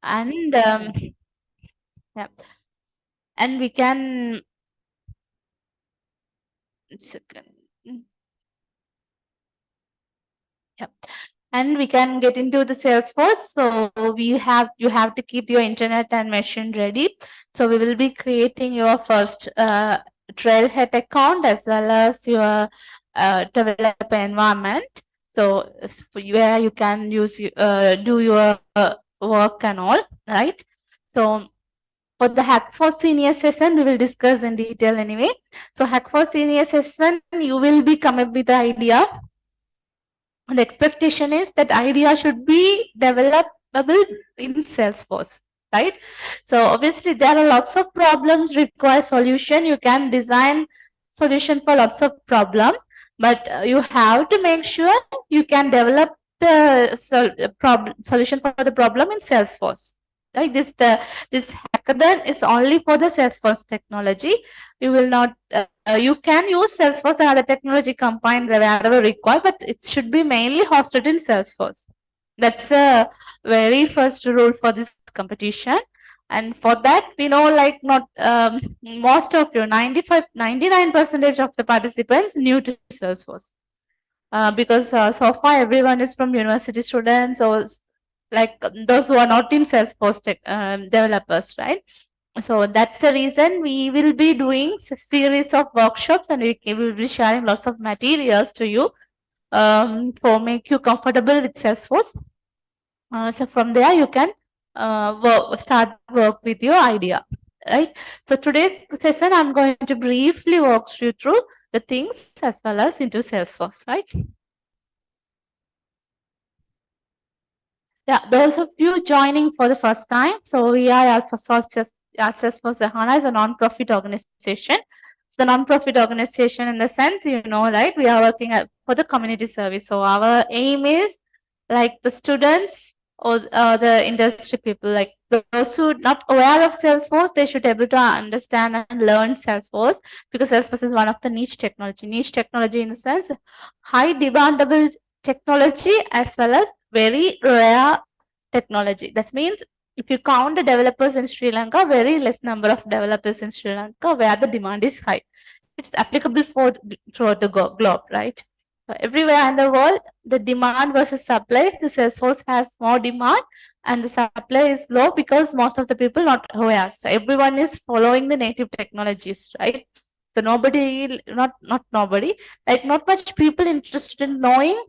And yeah, and we can second. Yep. And we can get into the Salesforce. So you have to keep your internet and machine ready. So we will be creating your first Trailhead account as well as your developer environment. So where you can use do your work and all, right? So for the Hackforce senior session, we will discuss in detail anyway. So Hackforce senior session, you will be come up with the idea. The expectation is that idea should be developable in Salesforce, right? So obviously there are lots of problems require solution. You can design solution for lots of problem, but you have to make sure you can develop the solution for the problem in Salesforce. Right? This hackathon is only for the Salesforce technology. You will not you can use Salesforce and other technology combined wherever required, but it should be mainly hosted in Salesforce. That's a very first rule for this competition. And for that, we know like not most of you, 99% of the participants new to Salesforce. Because so far everyone is from university students or like those who are not in Salesforce developers, right? So that's the reason we will be doing a series of workshops, and we will be sharing lots of materials to you for make you comfortable with Salesforce. So from there you can start work with your idea, right? So today's session I'm going to briefly walk you through the things as well as into Salesforce, right? Yeah, those of you joining for the first time, so we are Salesforce Ohana is a non-profit organization. It's the non-profit organization in the sense, you know, right? We are working for the community service. So our aim is like the students or the industry people, like those who not aware of Salesforce, they should be able to understand and learn Salesforce, because Salesforce is one of the niche technology. Niche technology in the sense high demandable technology as well as very rare technology. That means if you count the developers in Sri Lanka, very less number of developers in Sri Lanka where the demand is high. It's applicable for throughout the globe, right? So everywhere in the world, the demand versus supply, the Salesforce has more demand and the supply is low because most of the people not aware. So everyone is following the native technologies, right? So nobody, not nobody, like not much people interested in knowing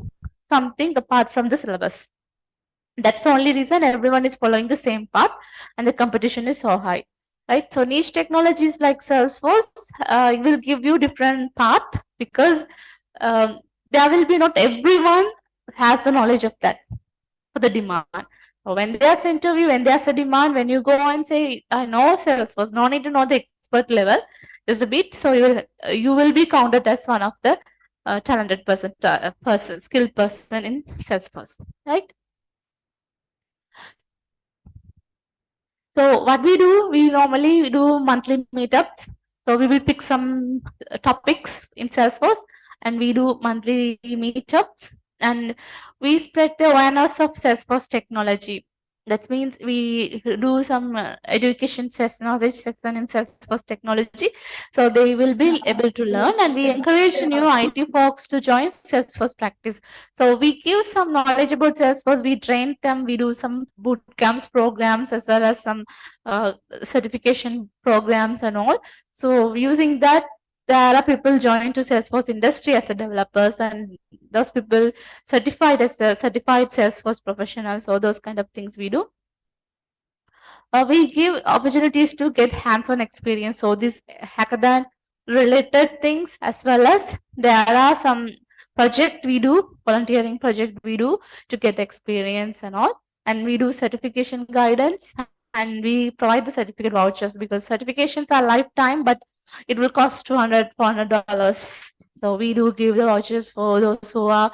something apart from the syllabus. That's the only reason everyone is following the same path and the competition is so high, right? So niche technologies like Salesforce will give you different path because there will be not everyone has the knowledge of that for the demand. So when there's interview, when there's a demand, when you go and say, I know Salesforce, no need to know the expert level, just a bit. So you will be counted as one of the talented person, skilled person in Salesforce, right? So what we do, we normally do monthly meetups. So we will pick some topics in Salesforce and we do monthly meetups, and we spread the awareness of Salesforce technology. That means we do some education session, knowledge session in Salesforce technology. So they will be able to learn, and we encourage new IT folks to join Salesforce practice. So we give some knowledge about Salesforce, we train them, we do some boot camps programs as well as some certification programs and all. So using that, there are people joining to Salesforce industry as a developers, and those people certified as a certified Salesforce professionals, or those kind of things we do. We give opportunities to get hands-on experience. So this hackathon related things, as well as there are some project we do, volunteering project we do to get experience and all. And we do certification guidance, and we provide the certificate vouchers because certifications are lifetime, but it will cost $200, $400. So we do give the vouchers for those who are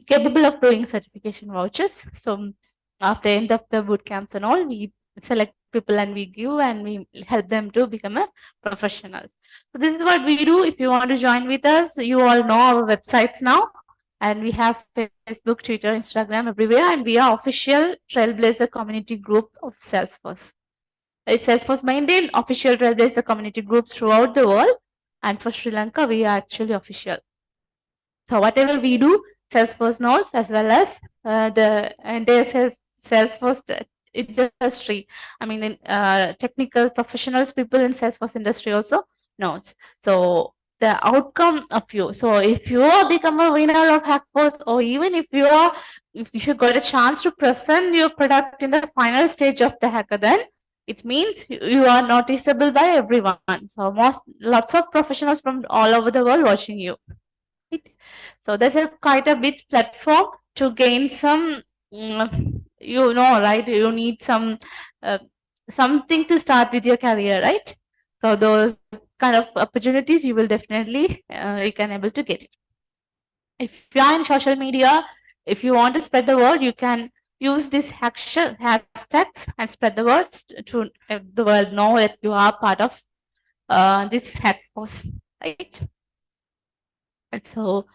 capable of doing certification vouchers. So after end of the boot camps and all, we select people and we give and we help them to become a professionals. So this is what we do. If you want to join with us, you all know our websites now. and we have Facebook, Twitter, Instagram, everywhere, and we are official Trailblazer community group of Salesforce. Salesforce maintain official Trailblazer community groups throughout the world, and for Sri Lanka, we are actually official. So whatever we do, Salesforce knows, as well as the entire Salesforce industry. I mean, technical professionals, people in Salesforce industry also knows. So the outcome of you. So if you are become a winner of Hackforce, or even if you got a chance to present your product in the final stage of the hackathon, it means you are noticeable by everyone. So lots of professionals from all over the world watching you. Right? So there's quite a bit platform to gain some, right? You need something to start with your career, right? So those kind of opportunities you will definitely you can able to get it. If you are in social media, if you want to spread the word, you can use these hashtags and spread the words to the world know that you are part of this hack force, right? And so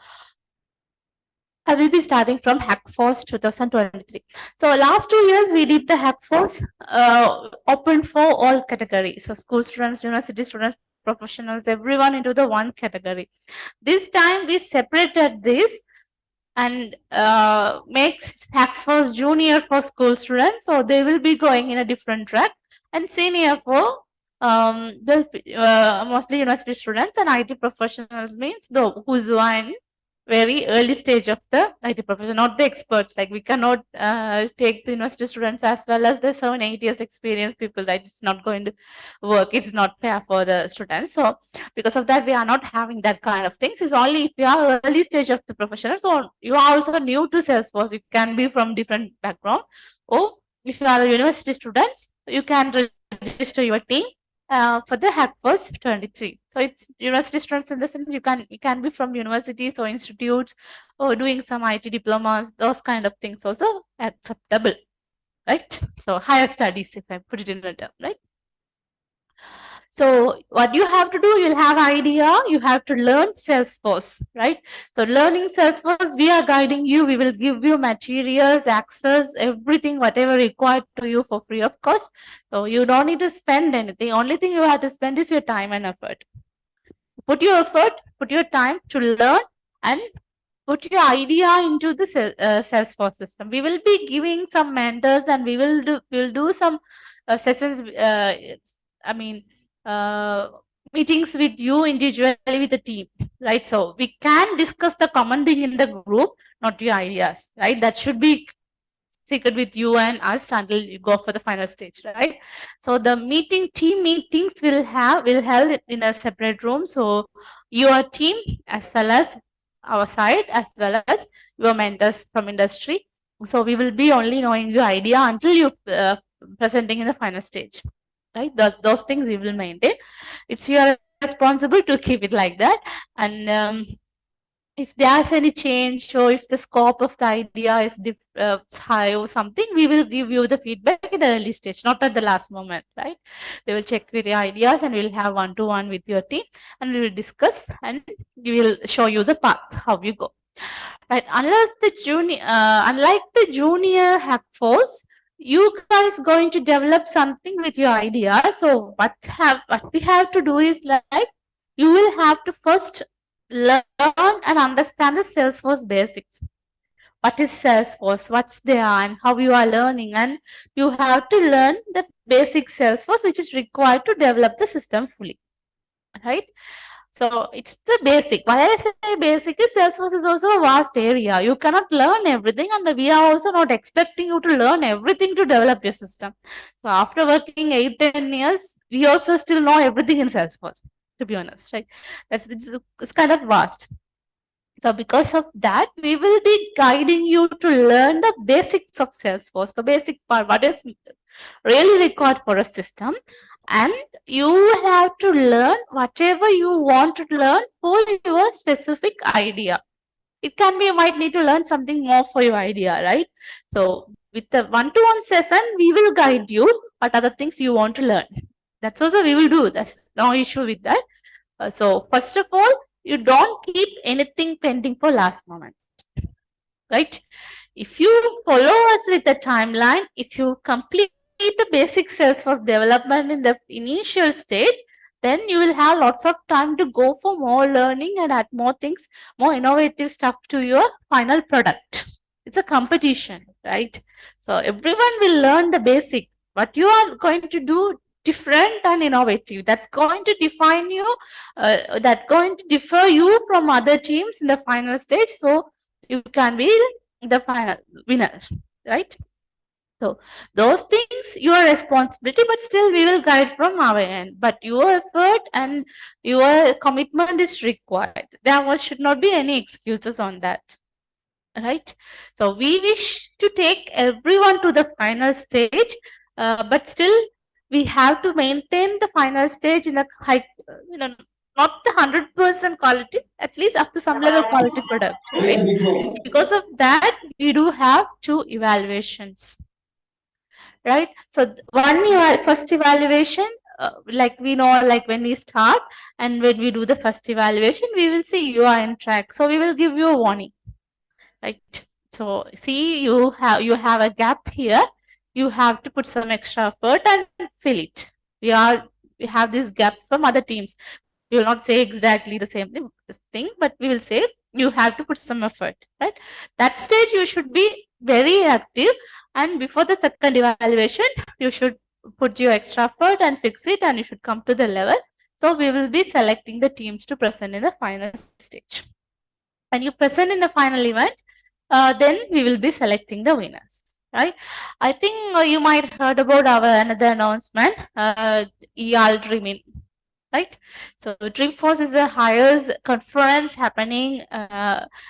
I will be starting from Hackforce 2023. So last 2 years we did the Hackforce open for all categories. So school students, university students, professionals, everyone into the one category. This time we separated this and make Hackforce junior for school students. So they will be going in a different track, and senior for the mostly university students, and IT professionals means who's in very early stage of the IT profession, not the experts. Like we cannot take the university students as well as the 7-8 years experience people, right? It's not going to work. It's not fair for the students. So because of that, we are not having that kind of things. It's only if you are early stage of the professional. So you are also new to Salesforce. You can be from different background. Or if you are a university students, you can register your team for the Hackforce 23. So it's university students in the sense you can be from universities or institutes or doing some IT diplomas, those kind of things also acceptable, right? So higher studies, if I put it in a term, right? So what you have to do, you'll have idea, you have to learn Salesforce, right? So learning Salesforce, we are guiding you. We will give you materials, access, everything, whatever required to you for free of cost. So you don't need to spend anything. Only thing you have to spend is your time and effort. Put your effort, put your time to learn and put your idea into the Salesforce system. We will be giving some mentors and we'll do some sessions. I mean, meetings with you individually with the team, right? So we can discuss the common thing in the group, not your ideas, right? That should be secret with you and us until you go for the final stage, right? So the team meetings will held in a separate room. So your team as well as our side as well as your mentors from industry. So we will be only knowing your idea until you presenting in the final stage, right? Those things we will maintain. It's your responsible to keep it like that. And if there's any change or if the scope of the idea is high or something, we will give you the feedback in the early stage, not at the last moment, right? We will check with your ideas and we'll have one-to-one with your team and we will discuss and we will show you the path, how you go. Right? Unlike the junior Hackforce, you guys going to develop something with your idea. So what we have to do is like you will have to first learn and understand the Salesforce basics. What is Salesforce? What's there and how you are learning? And you have to learn the basic Salesforce, which is required to develop the system fully. Right? So it's the basic. Why I say basic is Salesforce is also a vast area. You cannot learn everything, and we are also not expecting you to learn everything to develop your system. So after working 8-10 years, we also still know everything in Salesforce, to be honest, right? It's kind of vast. So because of that, we will be guiding you to learn the basics of Salesforce, the basic part, what is really required for a system. And you have to learn whatever you want to learn for your specific idea. It can be you might need to learn something more for your idea, right? So with the one-to-one session, we will guide you what are the things you want to learn. That's also we will do. That's no issue with that. So first of all, you don't keep anything pending for last moment. right? If you follow us with the timeline, if you complete the basic Salesforce development in the initial stage, then you will have lots of time to go for more learning and add more things, more innovative stuff to your final product. It's a competition, right? So everyone will learn the basic. What you are going to do different and innovative, that's going to define you, that's going to differ you from other teams in the final stage. So you can be the final winner, right? So those things your responsibility, but still we will guide from our end. But your effort and your commitment is required. There should not be any excuses on that, right? So we wish to take everyone to the final stage, but still we have to maintain the final stage in a high, not the 100% quality, at least up to some level quality product, right? And because of that, we do have 2 evaluations, right? So first evaluation, like we know, like when we start and when we do the first evaluation, we will see you are in track. So we will give you a warning, right? So see, you have a gap here. You have to put some extra effort and fill it. We have this gap from other teams. We will not say exactly the same thing, but we will say you have to put some effort, right? That stage you should be very active, and before the second evaluation, you should put your extra effort and fix it, and you should come to the level. So we will be selecting the teams to present in the final stage. When you present in the final event, then we will be selecting the winners, right? I think you might heard about our another announcement, Yarl Dreaming, right? So Dreamforce is a hires conference happening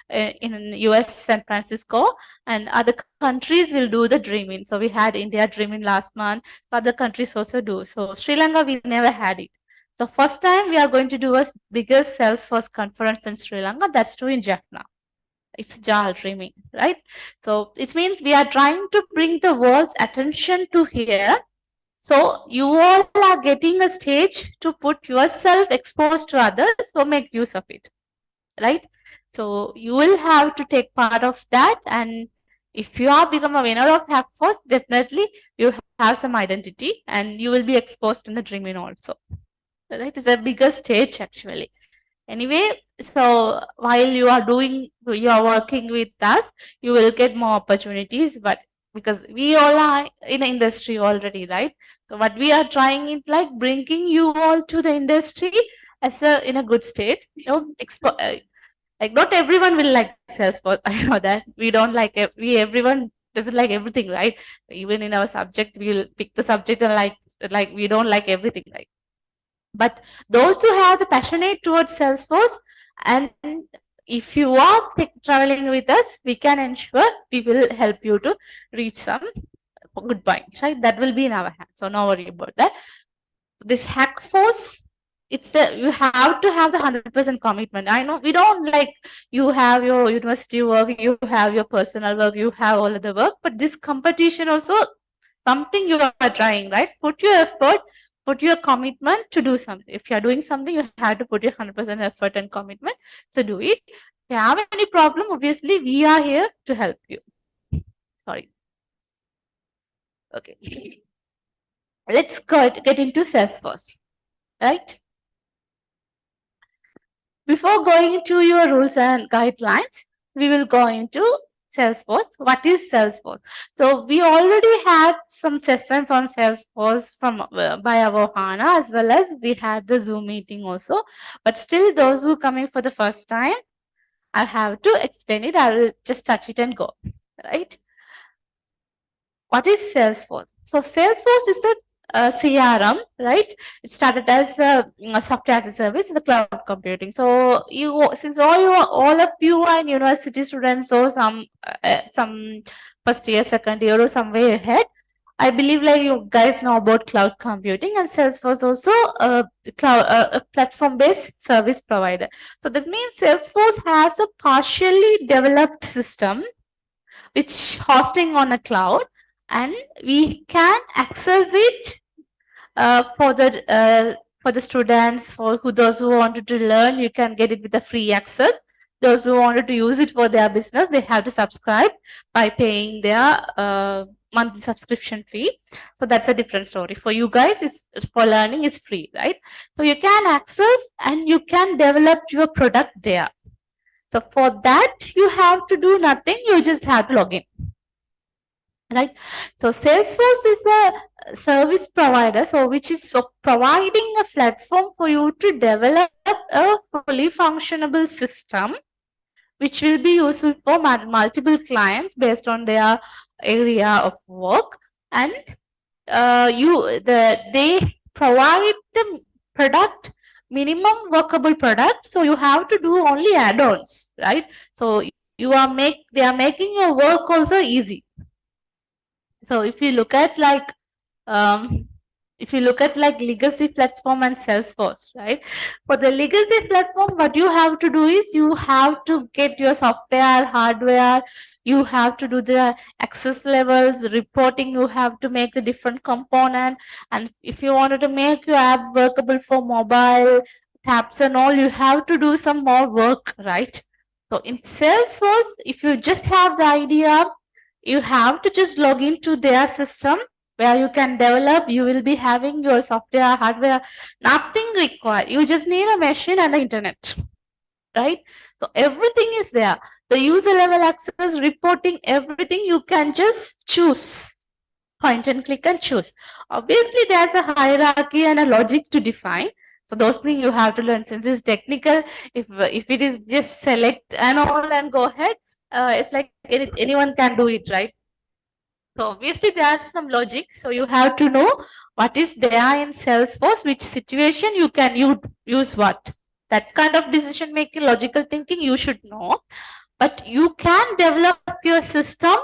in US San Francisco, and other countries will do the Dreaming. So we had India Dreaming last month. Other countries also do. So Sri Lanka, we never had it. So first time we are going to do a biggest Salesforce conference in Sri Lanka. That's true in Jaffna. It's Yarl Dreaming, right? So it means we are trying to bring the world's attention to here. So you all are getting a stage to put yourself exposed to others, so make use of it, right? So you will have to take part of that, and if you are become a winner of Hackforce, definitely you have some identity and you will be exposed in the Dreaming also, right? It's a bigger stage actually. Anyway, so while you are working with us, you will get more opportunities, but because we all are in the industry already, right? So what we are trying is like bringing you all to the industry as a in a good state. Like not everyone will like Salesforce. I know that we don't like it. Everyone doesn't like everything, right? Even in our subject, we'll pick the subject and like we don't like everything, right? But those who have the passionate towards Salesforce, and if you are traveling with us, we can ensure we will help you to reach some good points, right? That will be in our hands. So no worry about that. So this Hackforce, you have to have the 100% commitment. I know we don't like you have your university work, you have your personal work, you have all of the work, but this competition also something you are trying, right? Put your effort, put your commitment to do something. If you are doing something, you have to put your 100% effort and commitment. So do it. If you have any problem, obviously we are here to help you. Sorry. Okay. Let's get into Salesforce, right? Before going into your rules and guidelines, we will go into Salesforce. What is Salesforce? So we already had some sessions on Salesforce from by our Ohana, as well as we had the Zoom meeting also. But still, those who are coming for the first time, I have to explain it. I will just touch it and go, right? What is Salesforce? So Salesforce is a CRM, right? It started as a software as a service, the cloud computing. So since all of you are university students or some first year, second year, or some way ahead, I believe like you guys know about cloud computing, and Salesforce also a platform-based service provider. So this means Salesforce has a partially developed system which hosting on a cloud, and we can access it for the students, for those who wanted to learn. You can get it with a free access. those who wanted to use it for their business, they have to subscribe by paying their monthly subscription fee. So that's a different story. For you guys, it's for learning is free, right? So you can access and you can develop your product there. So for that, you have to do nothing. You just have to log in. Right. So Salesforce is a service provider, so which is providing a platform for you to develop a fully functionable system, which will be useful for multiple clients based on their area of work. And they provide the product, minimum workable product, so you have to do only add-ons, right? So they are making your work also easy. So if you look at like legacy platform and Salesforce, right? For the legacy platform, what you have to do is you have to get your software, hardware, you have to do the access levels, reporting, you have to make a different component. And if you wanted to make your app workable for mobile tabs and all, you have to do some more work, right? So in Salesforce, if you just have the idea, you have to just log into their system where you can develop. You will be having your software, hardware, nothing required. You just need a machine and the internet, right? So everything is there. The user level access, reporting, everything you can just choose. Point and click and choose. Obviously, there's a hierarchy and a logic to define. So those things you have to learn. Since it's technical, if it is just select and all and go ahead, it's like anyone can do it, right? So obviously there's some logic. So you have to know what is there in Salesforce, which situation you can use what. That kind of decision making, logical thinking you should know. But you can develop your system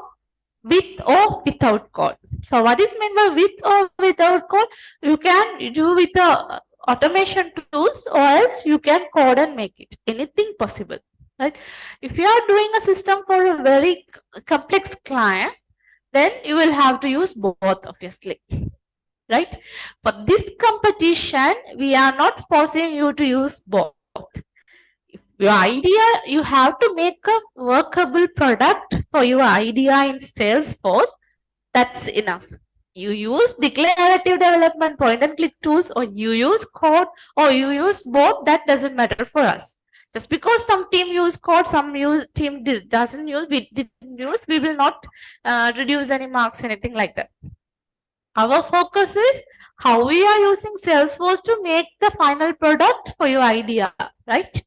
with or without code. So what is meant by with or without code? You can do with the automation tools, or else you can code and make it. Anything possible, right? If you are doing a system for a very complex client, then you will have to use both, obviously, right? For this competition, we are not forcing you to use both. If your idea, you have to make a workable product for your idea in Salesforce, that's enough. You use declarative development, point and click tools, or you use code, or you use both, that doesn't matter for us. Just because some team use code, some team doesn't use, we didn't use, we will not reduce any marks, anything like that. Our focus is how we are using Salesforce to make the final product for your idea, right?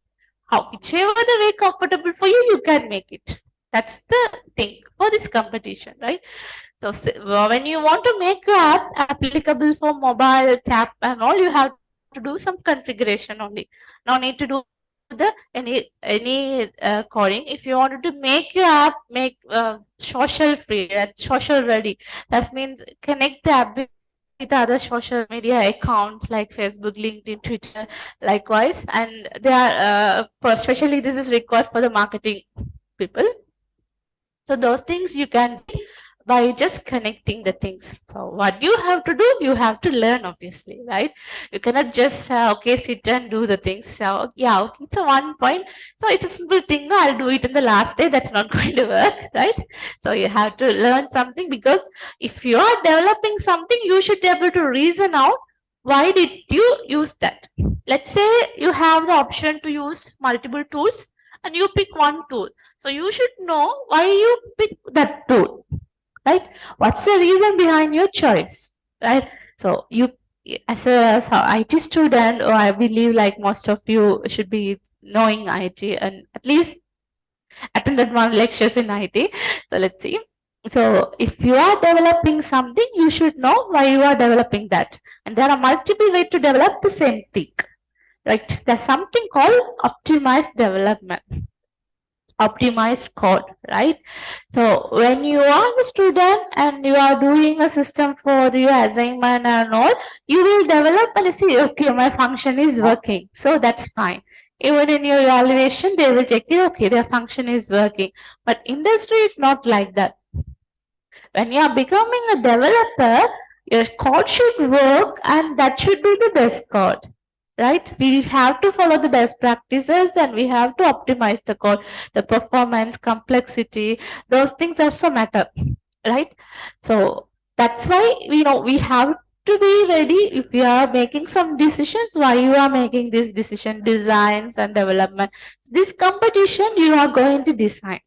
Whichever the way comfortable for you, you can make it. That's the thing for this competition, right? So when you want to make your app applicable for mobile, tab and all, you have to do some configuration only. No need to do any coding. If you wanted to make your app social free, social ready, that means connect the app with other social media accounts like Facebook, LinkedIn, Twitter, likewise. And they are especially this is required for the marketing people. So those things you can do by just connecting the things. So what you have to do, you have to learn, obviously, right? You cannot just okay, sit and do the things. So yeah, okay, it's a 1 point. So it's a simple thing. No, I'll do it in the last day. That's not going to work, right? So you have to learn something, because if you are developing something, you should be able to reason out why did you use that. Let's say you have the option to use multiple tools and you pick one tool. So you should know why you pick that tool, right? What's the reason behind your choice, right? So you, as a IT student, or I believe like most of you should be knowing IT and at least attended one lectures in IT. So let's see. So if you are developing something, you should know why you are developing that. And there are multiple ways to develop the same thing, right? There's something called optimized development, optimized code, right? So when you are a student and you are doing a system for your assignment and all, you will develop and you see, okay, my function is working, so that's fine. Even in your evaluation, they will check it, okay, their function is working. But industry is not like that. When you are becoming a developer, your code should work and that should be the best code. right? We have to follow the best practices and we have to optimize the code, the performance, complexity, those things also matter, right? So that's why we have to be ready if we are making some decisions, why you are making this decision, designs and development. This competition you are going to design,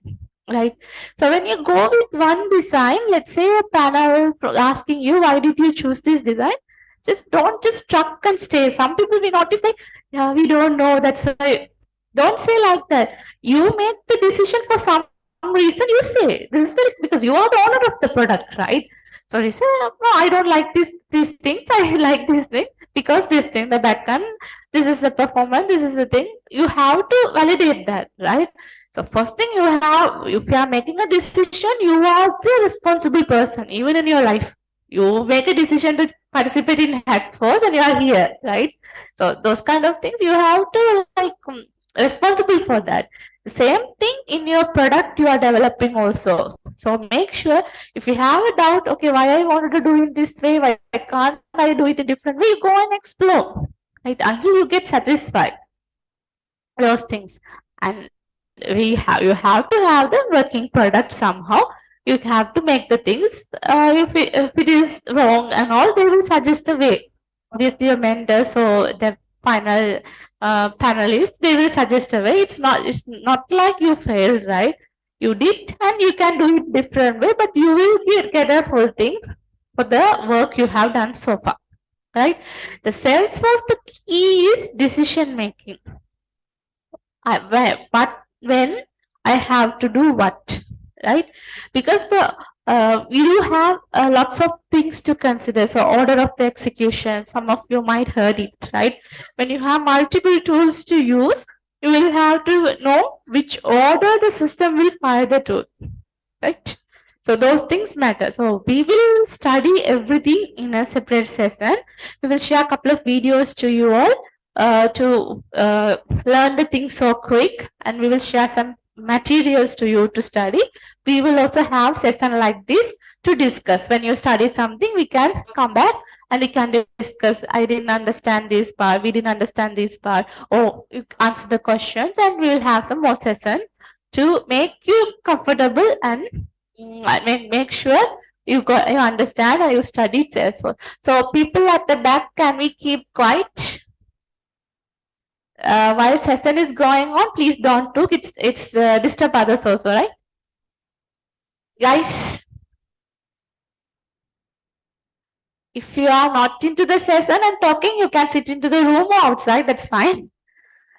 right? So when you go with one design, let's say a panel asking you, why did you choose this design? Just don't just struck and stay. Some people we notice like, yeah, we don't know. That's why. Don't say like that. You make the decision for some reason. You say this is because you are the owner of the product, right? So you say, no, I don't like these things. I like this thing because this thing, the backend, this is the performance, this is the thing. You have to validate that, right? So first thing you have, if you are making a decision, you are the responsible person, even in your life. You make a decision to participate in Hackforce and you are here, right? So those kind of things you have to like responsible for that. Same thing in your product you are developing also. So make sure if you have a doubt, okay, why I wanted to do it this way, why can't I do it a different way? You go and explore, right? Until you get satisfied those things. And you have to have the working product somehow. You have to make the things. If it is wrong and all, they will suggest a way. Obviously, your mentors, so the final panelists, they will suggest a way. It's not like you failed, right? You did, and you can do it different way, but you will get a full thing for the work you have done so far, right? The Salesforce, the key is decision making. But when I have to do what, right? Because we do have lots of things to consider. So order of the execution, some of you might heard it, right? When you have multiple tools to use, you will have to know which order the system will fire the tool, right? So those things matter. So we will study everything in a separate session. We will share a couple of videos to you all to learn the things so quick, and we will share some materials to you to study. We will also have session like this to discuss. When you study something, we can come back and we can discuss. I didn't understand this part. We didn't understand this part. Oh, you answer the questions, and we will have some more session to make you comfortable and make sure you understand and you studied Salesforce. So people at the back, can we keep quiet? While session is going on, please don't talk. It's disturb others also, right? Guys, if you are not into the session and talking, you can sit into the room or outside. That's fine.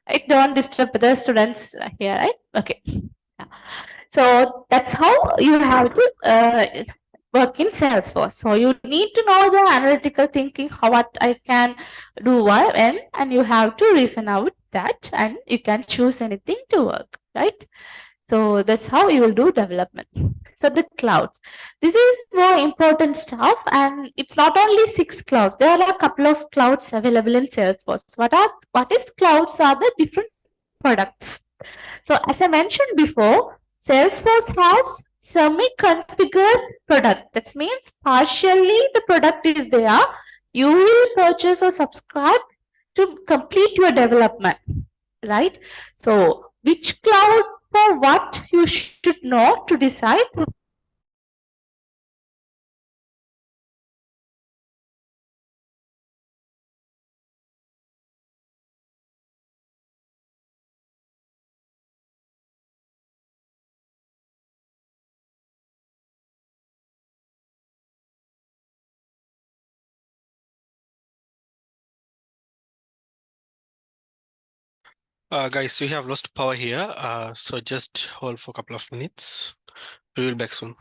Right? Don't disturb the students here, right? Okay. Yeah. So that's how you have to work in Salesforce. So you need to know the analytical thinking, how what I can do when, and you have to reason out that, and you can choose anything to work, right? So that's how you will do development. So the clouds. This is more important stuff, and it's not only 6 clouds. There are a couple of clouds available in Salesforce. What is clouds are the different products. So as I mentioned before, Salesforce has semi-configured product. That means partially the product is there. You will purchase or subscribe to complete your development, right? So which cloud for what you should know to decide. Guys, we have lost power here, so just hold for a couple of minutes. We will be back soon.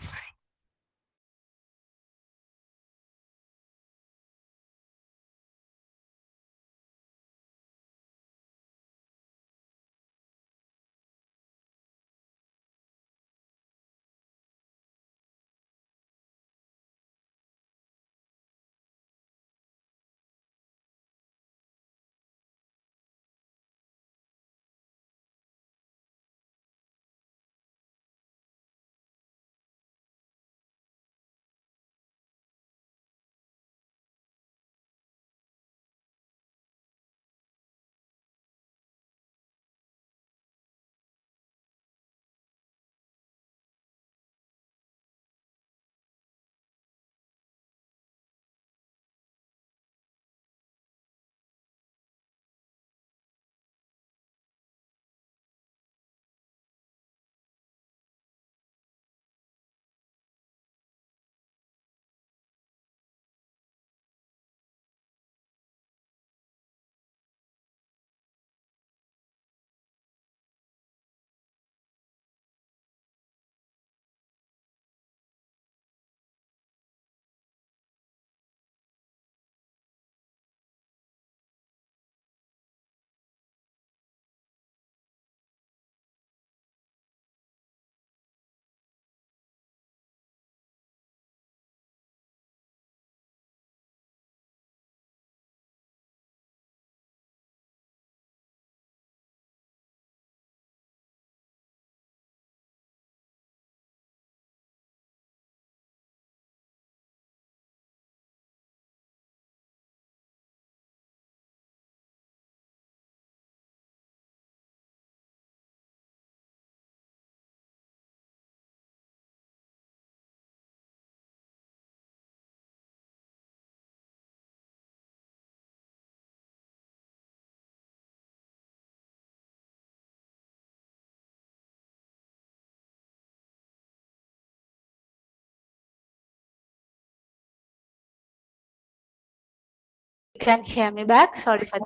can hear me back. Sorry for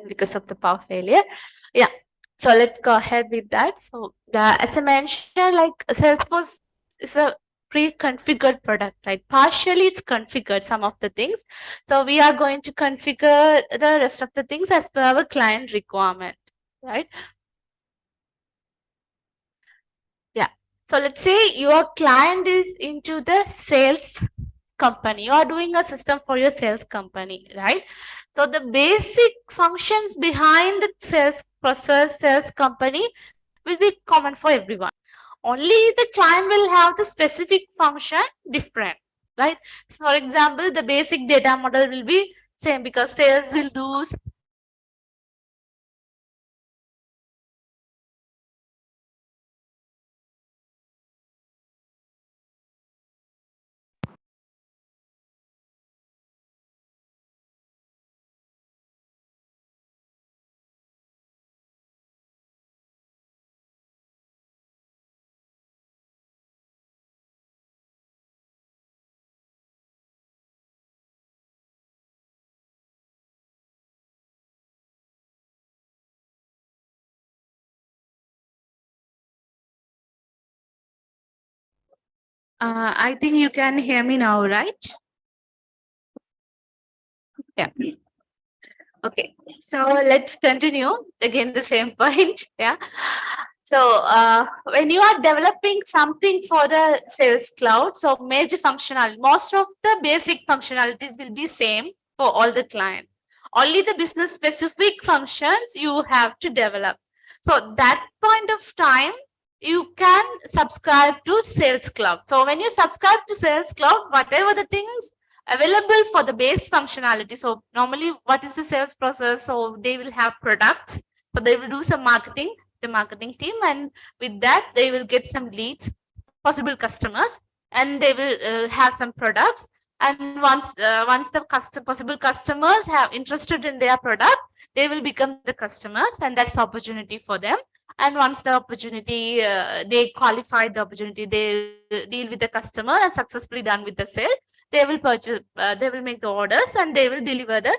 because of the power failure. Yeah. So let's go ahead with that. So as I mentioned, like Salesforce is a pre-configured product, right? Partially it's configured some of the things. So we are going to configure the rest of the things as per our client requirement, right? Yeah. So let's say your client is into the sales company. You are doing a system for your sales company, right? So the basic functions behind the sales process, sales company will be common for everyone. Only the client will have the specific function different, right? So for example, the basic data model will be same because sales will do I think you can hear me now, right? Yeah. Okay, so let's continue again the same point. Yeah. So when you are developing something for the sales cloud, so major functionality, most of the basic functionalities will be same for all the client. Only the business specific functions you have to develop. So that point of time, you can subscribe to Sales Cloud. So when you subscribe to Sales Cloud, whatever the things available for the base functionality. So normally what is the sales process? So they will have products. So they will do some marketing, the marketing team, and with that they will get some leads, possible customers, and they will have some products. And once the possible customers have interested in their product, they will become the customers, and that's opportunity for them. And once the opportunity, they qualify the opportunity, they deal with the customer and successfully done with the sale, they will purchase, they will make the orders and they will deliver the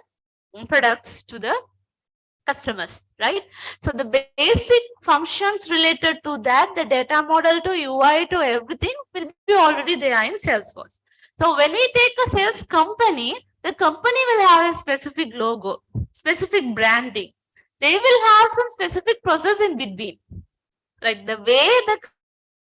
products to the customers, right? So the basic functions related to that, the data model to UI to everything will be already there in Salesforce. So when we take a sales company, the company will have a specific logo, specific branding. They will have some specific process in between. Like the way the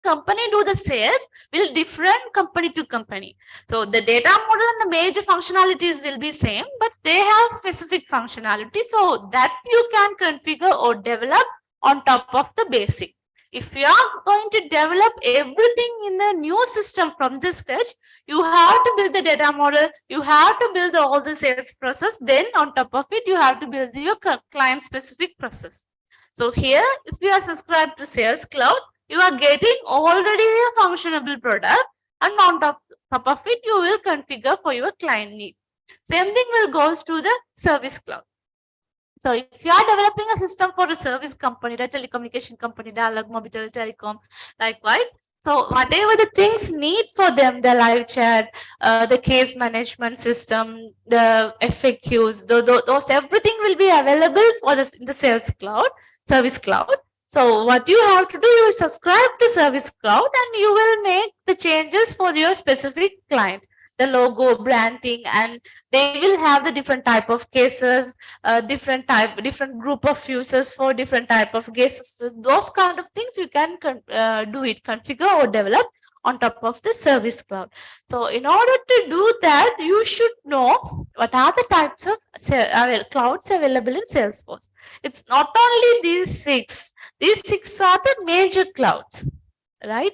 company do the sales will different company to company. So the data model and the major functionalities will be same, but they have specific functionality. So that you can configure or develop on top of the basic. If you are going to develop everything in a new system from the scratch, you have to build the data model, you have to build all the sales process, then on top of it, you have to build your client specific process. So here, if you are subscribed to Sales Cloud, you are getting already a functionable product, and on top of it, you will configure for your client need. Same thing will goes to the Service Cloud. So if you are developing a system for a service company, a telecommunication company, dialog, mobile, telecom, likewise. So whatever the things need for them, the live chat, the case management system, the FAQs, those everything will be available for in the Sales Cloud, Service Cloud. So what you have to do, you will subscribe to Service Cloud and you will make the changes for your specific client, the logo, branding, and they will have the different type of cases, different group of users for different type of cases. Those kind of things you can do it, configure or develop on top of the Service Cloud. So in order to do that, you should know what are the types of clouds available in Salesforce. It's not only these six. These six are the major clouds, right?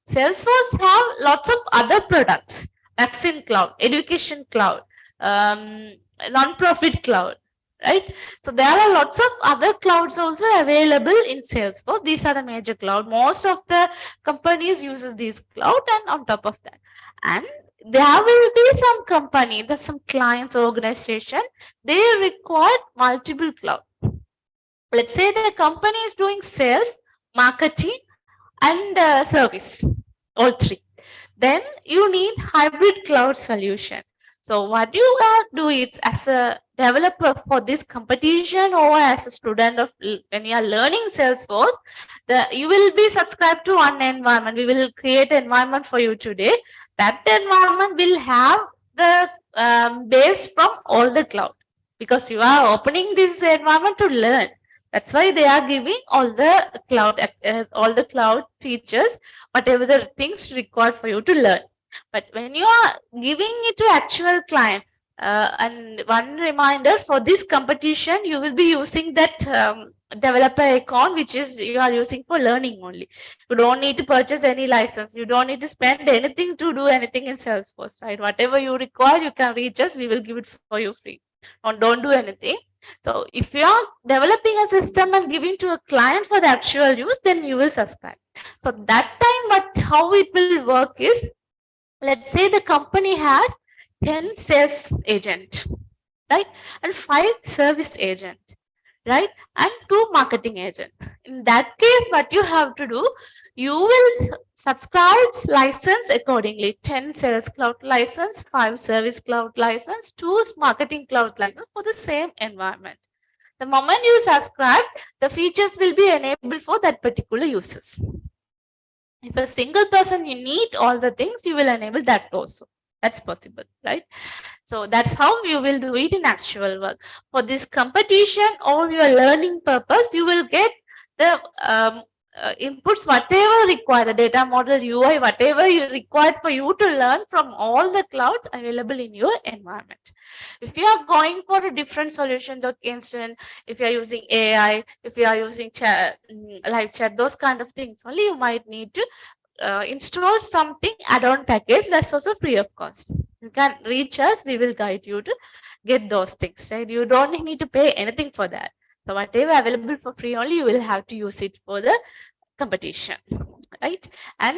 Salesforce have lots of other products: vaccine cloud, education cloud, non-profit cloud, right? So there are lots of other clouds also available in Salesforce. These are the major cloud. Most of the companies uses these cloud, and on top of that, and there will be some company, there's some clients organization, they require multiple cloud. Let's say the company is doing sales, marketing, and service, all three. Then you need hybrid cloud solution. So what you do is, as a developer for this competition or as a student of when you are learning Salesforce, you will be subscribed to one environment. We will create an environment for you today. That environment will have the base from all the cloud, because you are opening this environment to learn. That's why they are giving all the cloud features, whatever the things required for you to learn. But when you are giving it to actual client, and one reminder, for this competition, you will be using that developer account, which is you are using for learning only. You don't need to purchase any license. You don't need to spend anything to do anything in Salesforce, right? Whatever you require, you can reach us. We will give it for you free. Don't do anything. So if you are developing a system and giving to a client for the actual use, then you will subscribe. So that time, but how it will work is, let's say the company has 10 sales agent, right, and 5 service agent, right, and 2 marketing agent. In that case, what you have to do, you will subscribe license accordingly: 10 sales cloud license, 5 service cloud license, 2 marketing cloud license for the same environment. The moment you subscribe, the features will be enabled for that particular users. If a single person you need all the things, you will enable that also. That's possible, right? So that's how you will do it in actual work. For this competition or your learning purpose, you will get the inputs, whatever required, the data model, UI, whatever you required for you to learn from all the clouds available in your environment. If you are going for a different solution, like instant, if you are using AI, if you are using live chat, those kind of things, only you might need to install something add-on package that's also free of cost. You can reach us, we will guide you to get those things, right? You don't need to pay anything for that. So whatever available for free, only you will have to use it for the competition, right? And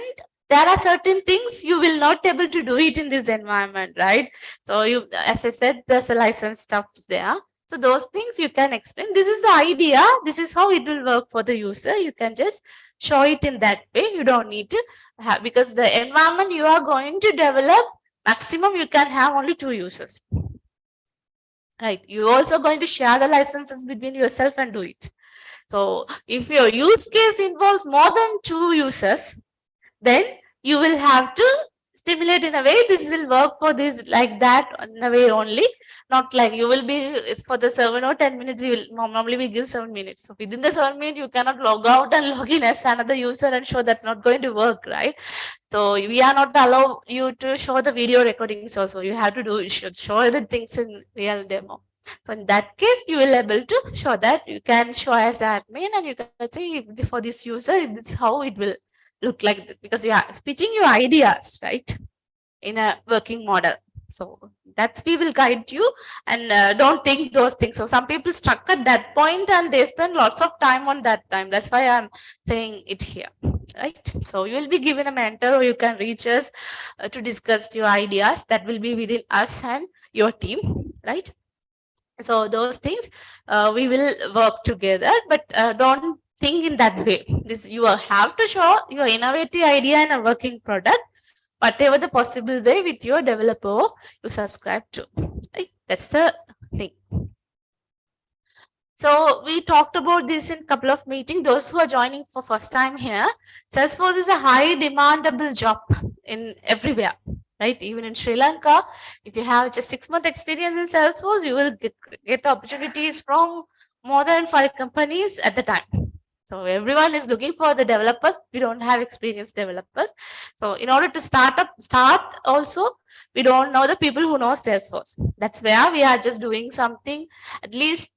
there are certain things you will not able to do it in this environment, right? So you, as I said, there's a license stuff there. So those things you can explain. This is the idea. This is how it will work for the user. You can just show it in that way. You don't need to have, because the environment you are going to develop, maximum you can have only 2 users, right? You're also going to share the licenses between yourself and do it. So if your use case involves more than 2 users, then you will have to stimulate in a way. This will work for this like that in a way only, not like you will be for the 7 or 10 minutes. We will normally we give 7 minutes. So within the 7 minutes, you cannot log out and log in as another user and show. That's not going to work, right? So we are not allow you to show the video recordings also. You have to do, you should show the things in real demo. So in that case, you will able to show that. You can show as admin and you can say for this user, this is how it will look like, because you are pitching your ideas, right, in a working model. So that's, we will guide you, and don't think those things. So some people stuck at that point and they spend lots of time on that time. That's why I'm saying it here, right? So you will be given a mentor, or you can reach us to discuss your ideas. That will be within us and your team, right? So those things we will work together, but don't think in that way. This, you have to show your innovative idea and a working product, whatever the possible way with your developer you subscribe to, right? That's the thing. So we talked about this in a couple of meetings. Those who are joining for first time here, Salesforce is a high demandable job in everywhere, right? Even in Sri Lanka, if you have just 6-month experience in Salesforce, you will get opportunities from more than 5 companies at the time. So everyone is looking for the developers. We don't have experienced developers. So in order to start also, we don't know the people who know Salesforce. That's where we are just doing something, at least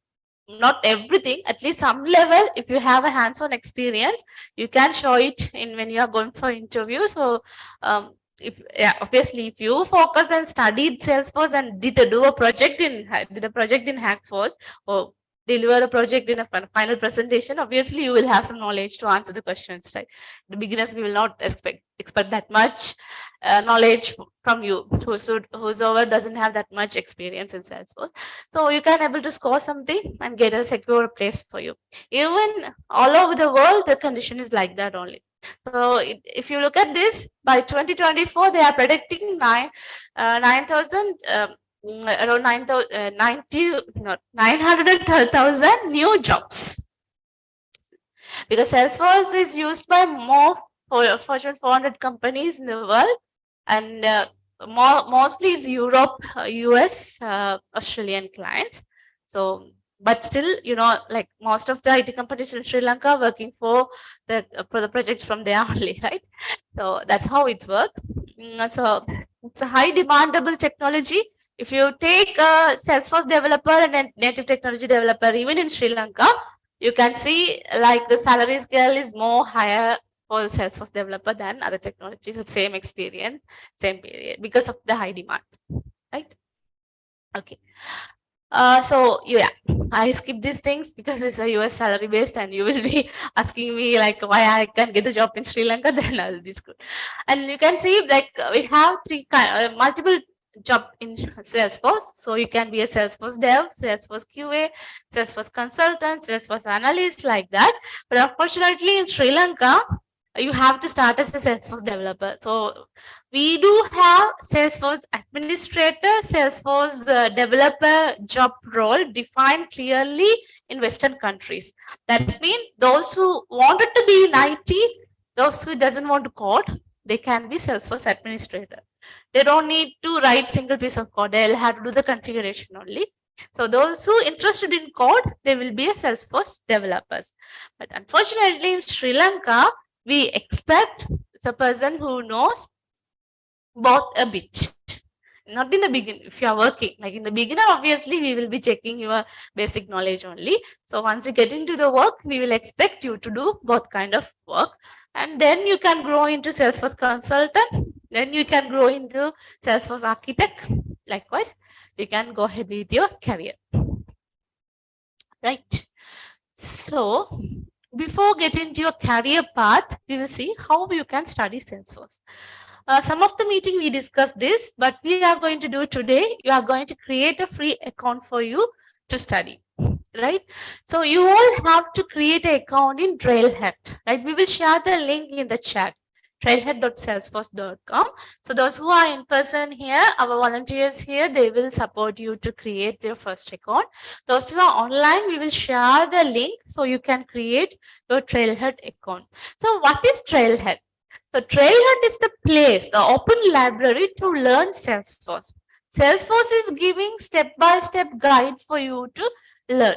not everything, at least some level. If you have a hands-on experience, you can show it in when you are going for interview. So obviously if you focus and studied Salesforce and did a project in Hackforce, or deliver a project in a final presentation, obviously you will have some knowledge to answer the questions, right? The beginners, we will not expect that much knowledge from you, whosoever doesn't have that much experience in Salesforce. So you can able to score something and get a secure place for you. Even all over the world, the condition is like that only. So if you look at this, by 2024, they are predicting 9,000, around 912,000 new jobs. Because Salesforce is used by more Fortune 400 companies in the world, and mostly is Europe, US, Australian clients. So, but still, like most of the IT companies in Sri Lanka working for the projects from there only, right? So that's how it works. So it's a high demandable technology. If you take a Salesforce developer and a native technology developer, even in Sri Lanka, you can see like the salary scale is more higher for Salesforce developer than other technologies with same experience, same period, because of the high demand, right? Okay. So yeah, I skip these things because it's a US salary based, and you will be asking me like why I can get the job in Sri Lanka, then I'll be screwed. And you can see like we have multiple job in Salesforce. So you can be a Salesforce dev, Salesforce QA, Salesforce consultant, Salesforce analyst, like that. But unfortunately in Sri Lanka, you have to start as a Salesforce developer. So we do have Salesforce administrator, Salesforce developer job role defined clearly in Western countries. That means those who wanted to be in IT, those who doesn't want to code, they can be Salesforce administrator. They don't need to write single piece of code. They'll have to do the configuration only. So those who interested in code, they will be a Salesforce developers. But unfortunately in Sri Lanka, we expect it's a person who knows both a bit. Not in the beginning, if you are working, like in the beginner, obviously we will be checking your basic knowledge only. So once you get into the work, we will expect you to do both kind of work. And then you can grow into Salesforce consultant. Then you can grow into Salesforce architect. Likewise, you can go ahead with your career. Right. So before getting to your career path, we will see how you can study Salesforce. Some of the meeting we discussed this, but we are going to do today. You are going to create a free account for you to study, right? So you all have to create an account in Trailhead, right? We will share the link in the chat, trailhead.salesforce.com. So those who are in person here, our volunteers here, they will support you to create your first account. Those who are online, we will share the link so you can create your Trailhead account. So what is Trailhead? So Trailhead is the place, the open library to learn Salesforce. Salesforce is giving step-by-step guide for you to learn,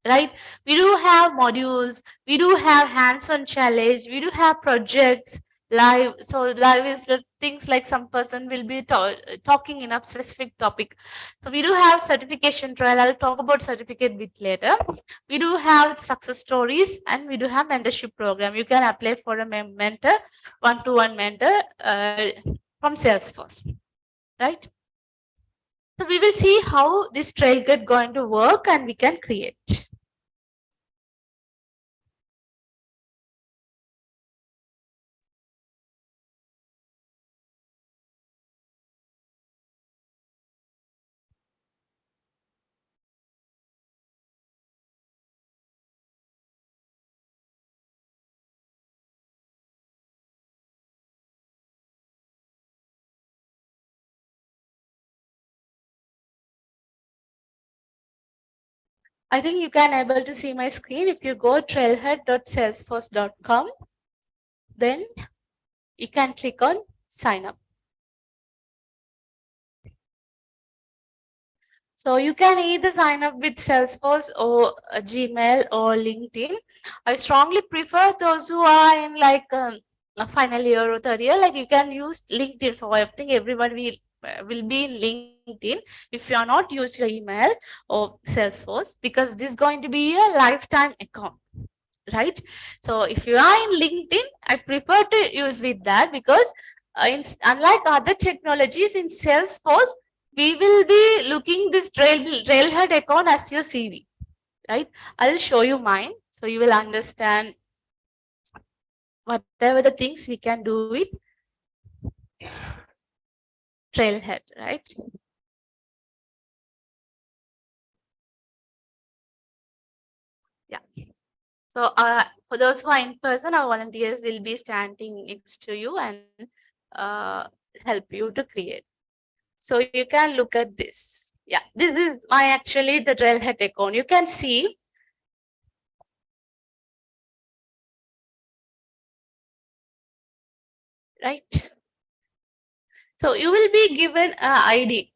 right? We do have modules, we do have hands-on challenge, we do have projects, live. So live is the things like some person will be talking in a specific topic. So we do have certification trial. I'll talk about certificate bit later. We do have success stories, and we do have mentorship program. You can apply for a mentor, one-to-one mentor from Salesforce, right? So we will see how this Trailhead going to work, and we can create. I think you can able to see my screen. If you go trailhead.salesforce.com, then you can click on sign up. So you can either sign up with Salesforce or Gmail or LinkedIn. I strongly prefer those who are in like a final year or third year. Like you can use LinkedIn. So I think everyone will be in LinkedIn if you are not use your email or Salesforce, because this is going to be a lifetime account, right? So if you are in LinkedIn, I prefer to use with that, because unlike other technologies in Salesforce, we will be looking this Trailhead account as your CV, right? I'll show you mine so you will understand whatever the things we can do with Trailhead, right? Yeah. So for those who are in person, our volunteers will be standing next to you and uh, help you to create. So you can look at this. Yeah, this is my actually the Trailhead account. You can see, right? So you will be given a ID,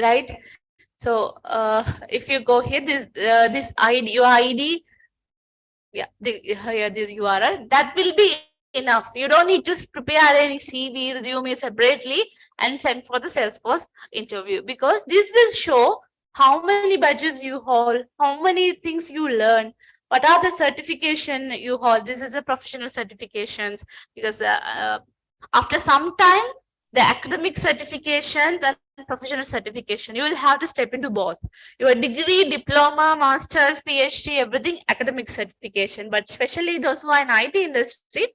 right? So if you go here, this ID, your ID, yeah, here this URL, that will be enough. You don't need to prepare any CV, resume separately and send for the Salesforce interview, because this will show how many badges you hold, how many things you learn, what are the certification you hold. This is a professional certifications, because after some time, the academic certifications and professional certification, you will have to step into both. Your degree, diploma, master's, PhD, everything academic certification. But especially those who are in IT industry,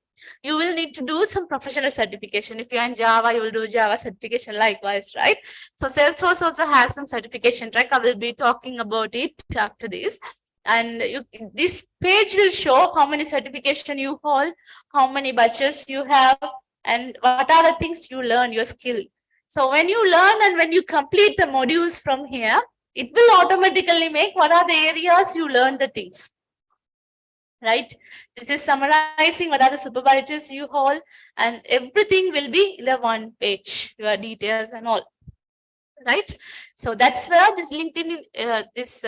you will need to do some professional certification. If you are in Java, you will do Java certification likewise, right? So Salesforce also has some certification track. I will be talking about it after this. And this page will show how many certification you hold, how many batches you have, and what are the things you learn, your skill. So when you learn and when you complete the modules from here, it will automatically make what are the areas you learn the things, right? This is summarizing what are the supervisors you hold, and everything will be in the one page, your details and all, right? So that's where this LinkedIn, this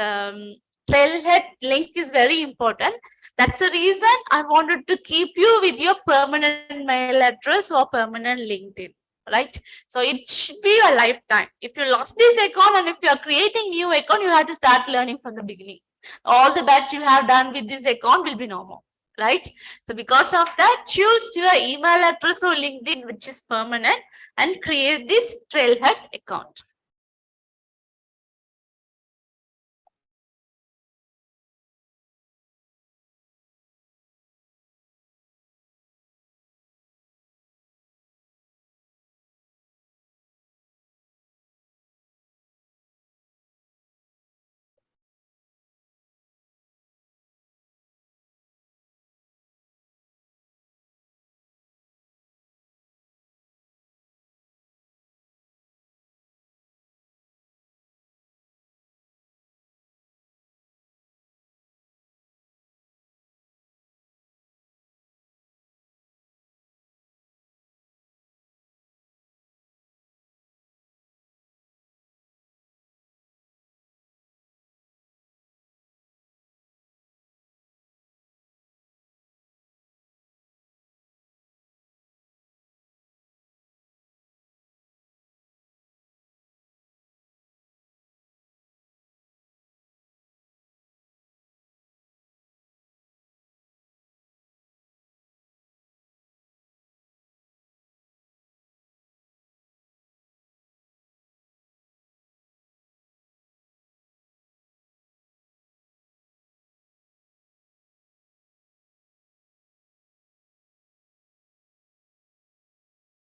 Trailhead link is very important. That's the reason I wanted to keep you with your permanent mail address or permanent LinkedIn, right? So it should be a lifetime. If you lost this account and if you are creating new account, you have to start learning from the beginning. All the batch you have done with this account will be no more, right? So because of that, choose your email address or LinkedIn which is permanent and create this Trailhead account.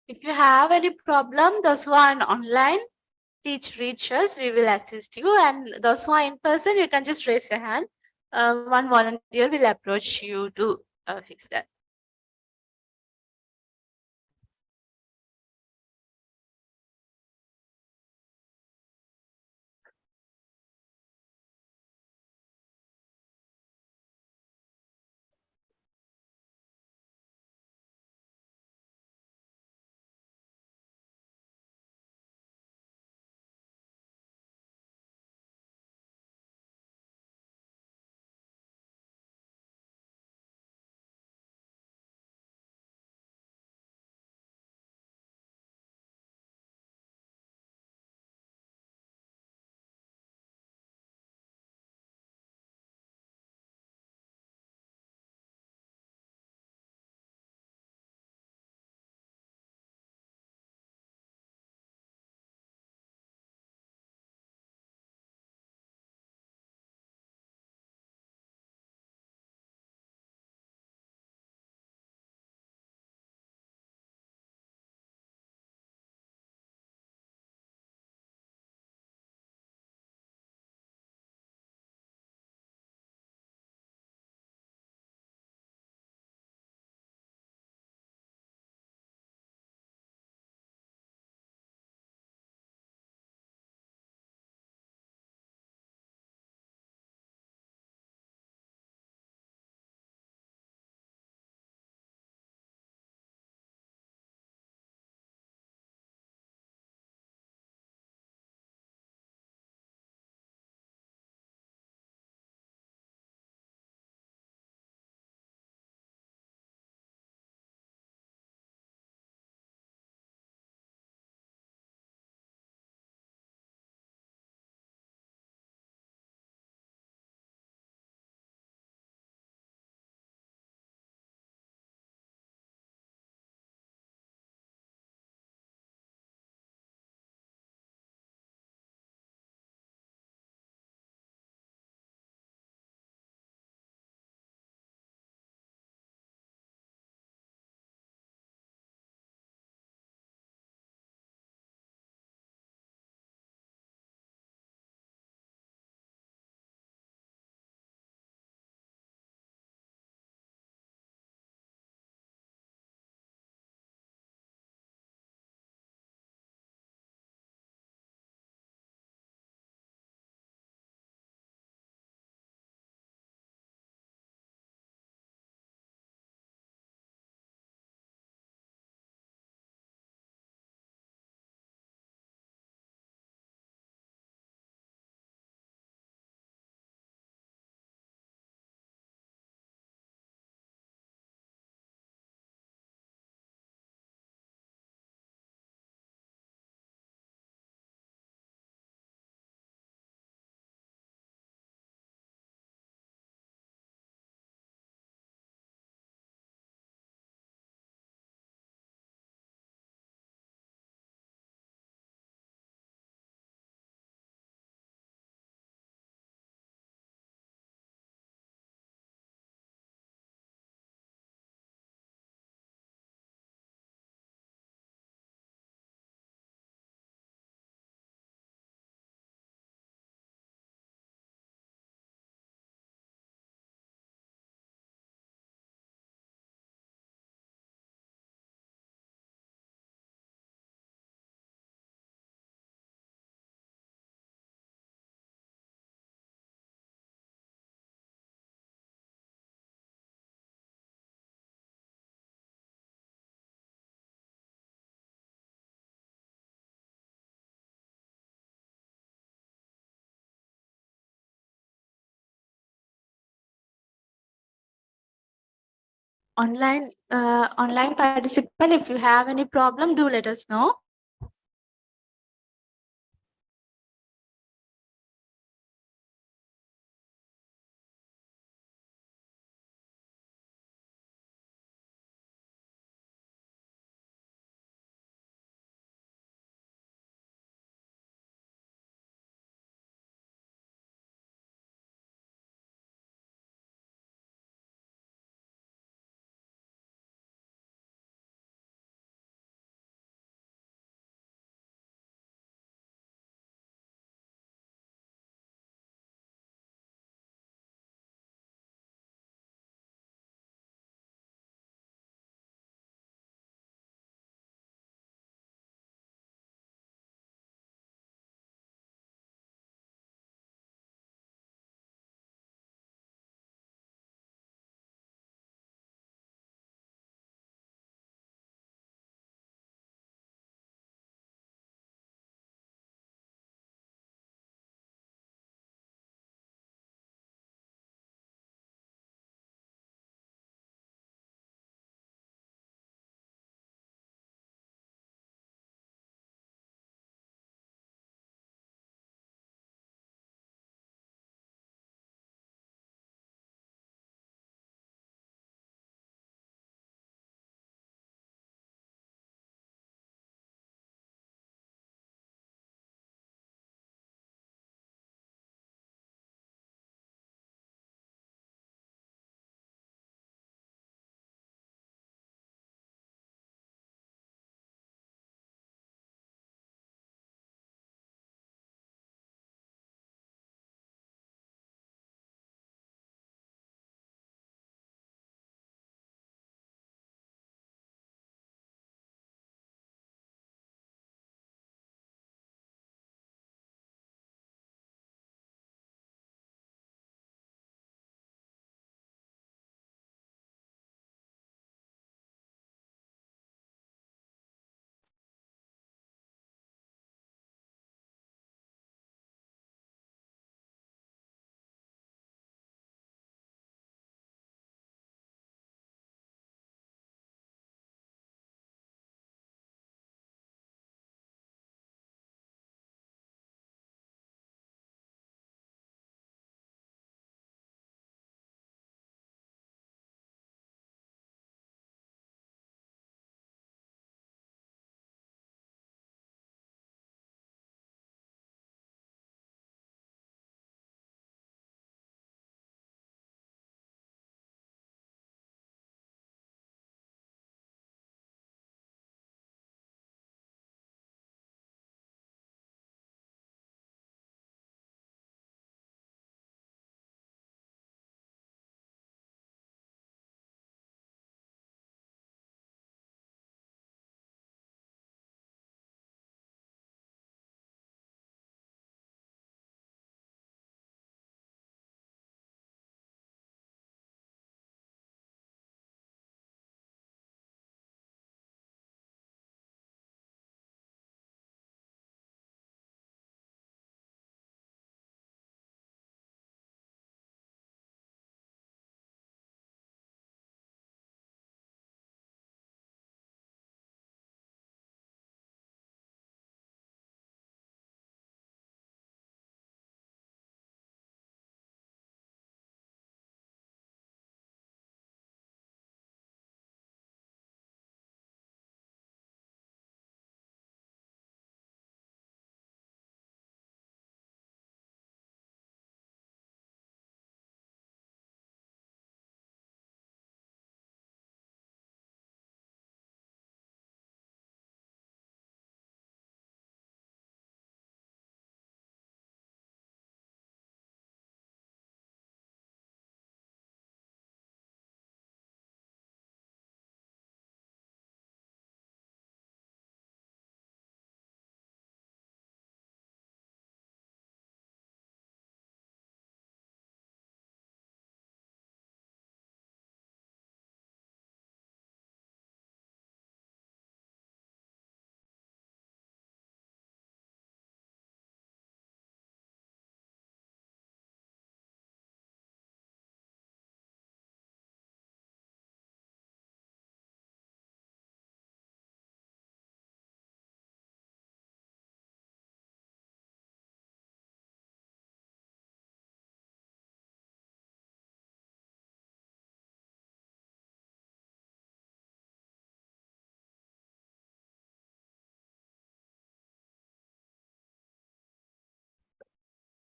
If you have any problem, those who are online, please reach us. We will assist you. And those who are in person, you can just raise your hand. One volunteer will approach you to fix that. Online participant, if you have any problem, do let us know.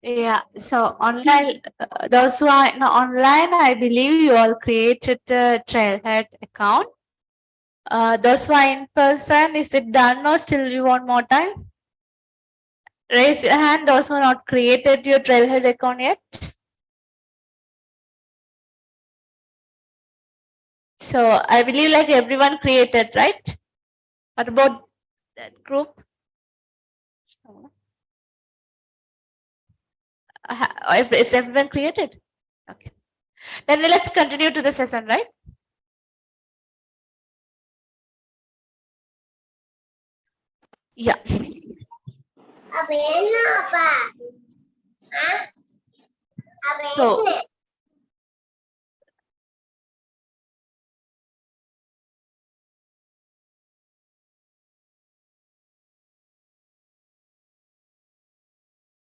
Yeah, so online, those who are online, I believe you all created a Trailhead account. Those who are in person, is it done or still you want more time? Raise your hand, those who not created your Trailhead account yet. So I believe like everyone created, right? What about that group? Is everyone created? Okay. Then let's continue to the session, right? Yeah. So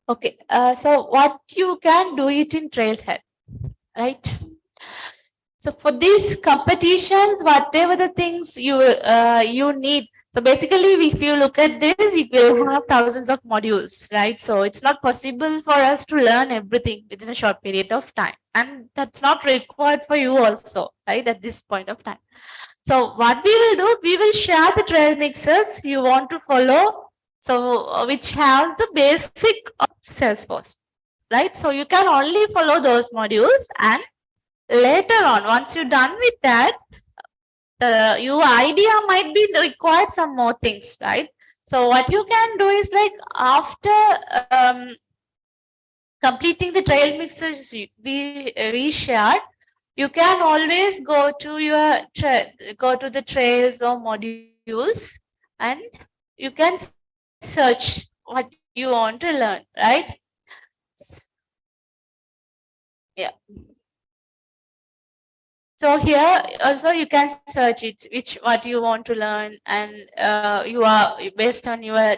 okay. So what you can do it in Trailhead, right? So for these competitions, whatever the things you need. So basically, if you look at this, you will have thousands of modules, right? So it's not possible for us to learn everything within a short period of time, and that's not required for you also, right? At this point of time. So what we will do, we will share the trail mixes you want to follow. So which have the basic of Salesforce, right? So you can only follow those modules, and later on, once you're done with that, your idea might be required some more things, right? So what you can do is like after completing the trail mixes we shared, you can always go to your go to the trails or modules, and you can search what you want to learn, right? Yeah. So here also you can search it, which what you want to learn, and you are based on your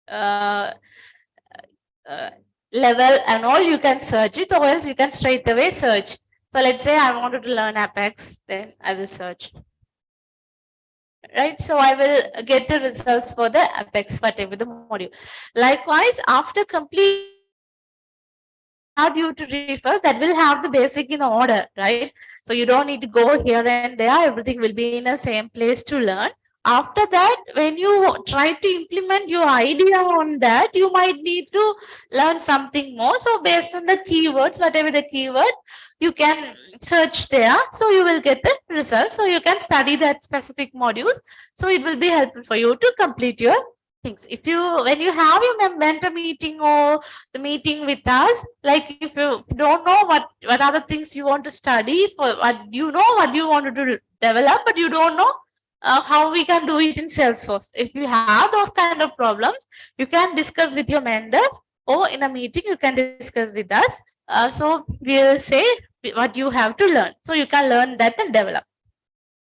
uh, uh, level and all, you can search it, or else you can straight away search. So let's say I wanted to learn Apex, then I will search. Right, so I will get the results for the Apex, whatever the module. Likewise, after complete add you to refer, that will have the basic in order, right? So you don't need to go here and there, everything will be in the same place to learn. After that, when you try to implement your idea on that, you might need to learn something more. So based on the keywords, whatever the keyword, you can search there, so you will get the results. So you can study that specific modules, so it will be helpful for you to complete your things. If you, when you have your mentor meeting or the meeting with us, like if you don't know what are the things you want to study, for what you know what you want to develop, but you don't know how we can do it in Salesforce. If you have those kind of problems, you can discuss with your mentors, or in a meeting you can discuss with us. So we'll say what you have to learn, so you can learn that and develop.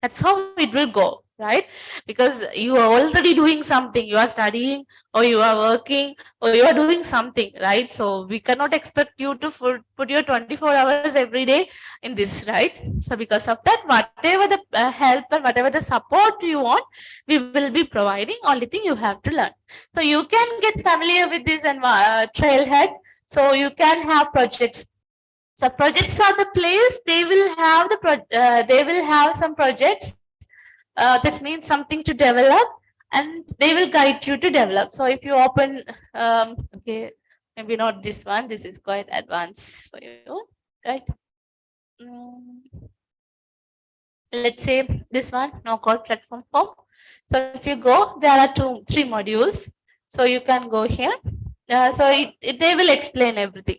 That's how it will go, right? Because you are already doing something, you are studying, or you are working, or you are doing something, right? So we cannot expect you to put your 24 hours every day in this, right? So because of that, whatever the help and whatever the support you want, we will be providing. Only thing you have to learn. So you can get familiar with this and Trailhead. So you can have projects. So projects are the place they will have they will have some projects. This means something to develop, and they will guide you to develop. So if you open, okay, maybe not this one. This is quite advanced for you, right? Mm, let's say this one, no code platform form. So if you go, there are 3 modules. So you can go here. So they will explain everything.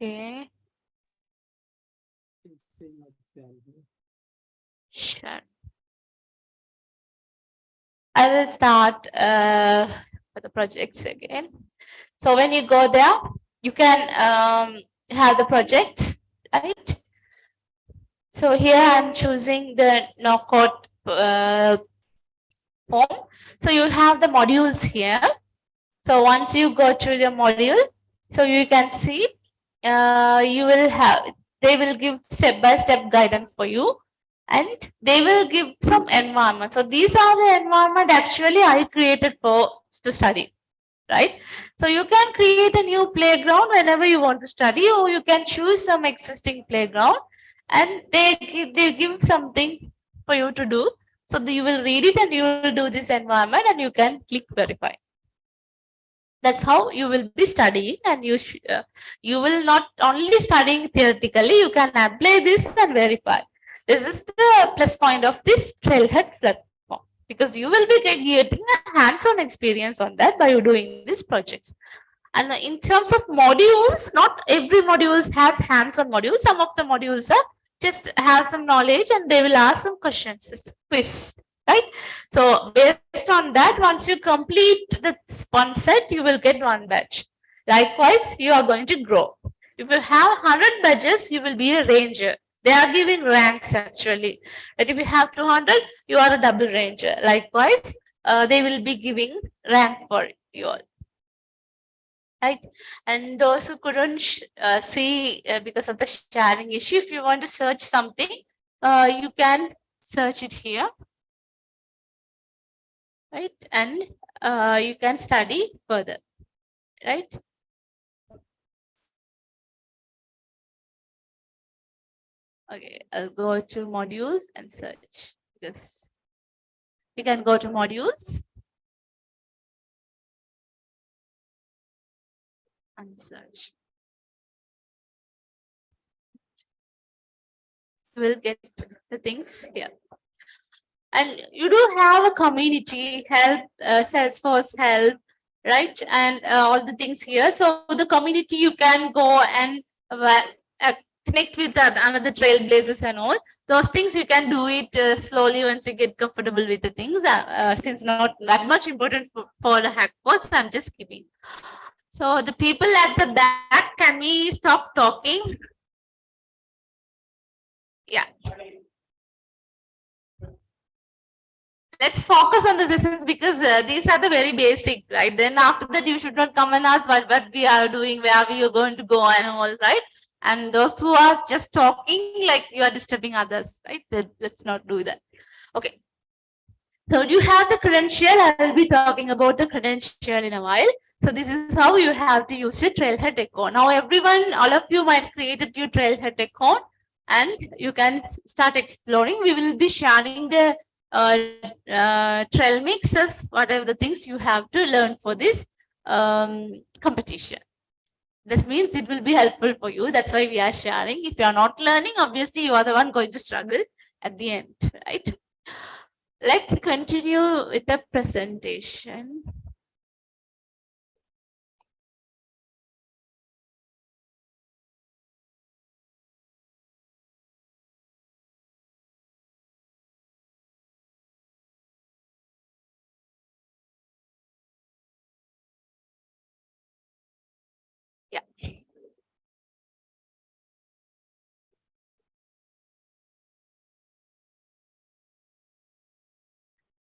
Okay. Sure. I will start for the projects again. So when you go there, you can have the project, right? So here I'm choosing the no code form. So you have the modules here. So once you go to the module, so you can see you will have, they will give step-by-step guidance for you, and they will give some environment. So these are the environment actually I created for to study. right? So you can create a new playground whenever you want to study, or you can choose some existing playground, and they give something for you to do. So you will read it and you will do this environment and you can click verify. That's how you will be studying, and you will not only studying theoretically, you can apply this and verify. This is the plus point of this Trailhead platform, because you will be getting a hands-on experience on that by doing these projects. And in terms of modules, not every modules has hands-on modules. Some of the modules are just have some knowledge and they will ask some questions. It's a quiz, right? So based on that, once you complete the one set, you will get one badge. Likewise, you are going to grow. If you have 100 badges, you will be a ranger. They are giving ranks actually. But if you have 200, you are a double ranger. Likewise, they will be giving rank for you all. Right, and those who couldn't see because of the sharing issue, if you want to search something, you can search it here, right? And you can study further, right? Okay, I'll go to modules and search. Yes, you can go to modules and search. You will get the things here. And you do have a community help, Salesforce help, right? And all the things here. So the community, you can go and connect with another trailblazers and all. Those things you can do it slowly once you get comfortable with the things. Since not that much important for the Hackforce, I'm just giving. So the people at the back, can we stop talking? Yeah. Let's focus on the sessions, because these are the very basic, right? Then after that, you should not come and ask what we are doing, where we are going to go and all, right? And those who are just talking, like you are disturbing others, right? Let's not do that. Okay. So you have the credential. I will be talking about the credential in a while. So this is how you have to use your Trailhead account. Now everyone, all of you might created your Trailhead account and you can start exploring. We will be sharing the trail mixes, whatever the things you have to learn for this competition. This means it will be helpful for you. That's why we are sharing. If you are not learning, obviously you are the one going to struggle at the end, right? Let's continue with the presentation. Yeah.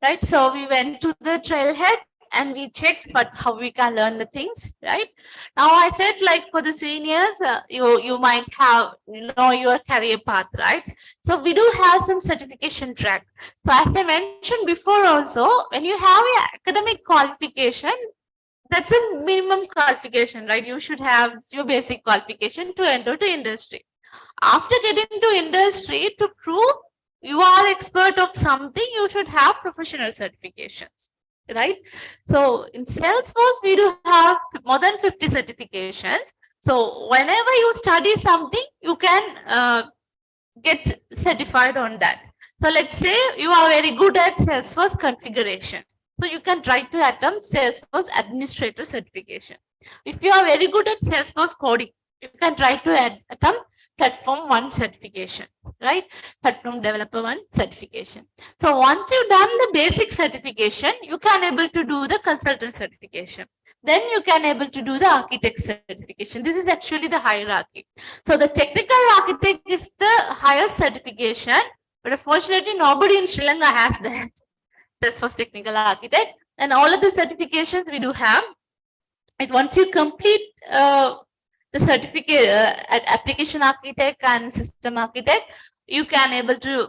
Right. So we went to the trailhead and we checked how we can learn the things, right? Now I said, like, for the seniors, you might have your career path, right? So we do have some certification track. So as I mentioned before also, when you have your academic qualification, that's a minimum qualification, right? You should have your basic qualification to enter to industry. After getting to industry, to prove you are expert of something, you should have professional certifications, right? So in Salesforce, we do have more than 50 certifications. So whenever you study something, you can get certified on that. So let's say you are very good at Salesforce configuration. So you can try to attempt Salesforce administrator certification. If you are very good at Salesforce coding, you can try to attempt platform 1 certification, right? Platform developer 1 certification. So once you've done the basic certification, you can able to do the consultant certification. Then you can able to do the architect certification. This is actually the hierarchy. So the technical architect is the highest certification, but unfortunately nobody in Sri Lanka has that. That's for technical architect. And all of the certifications we do have. And once you complete the certificate at application architect and system architect, you can able to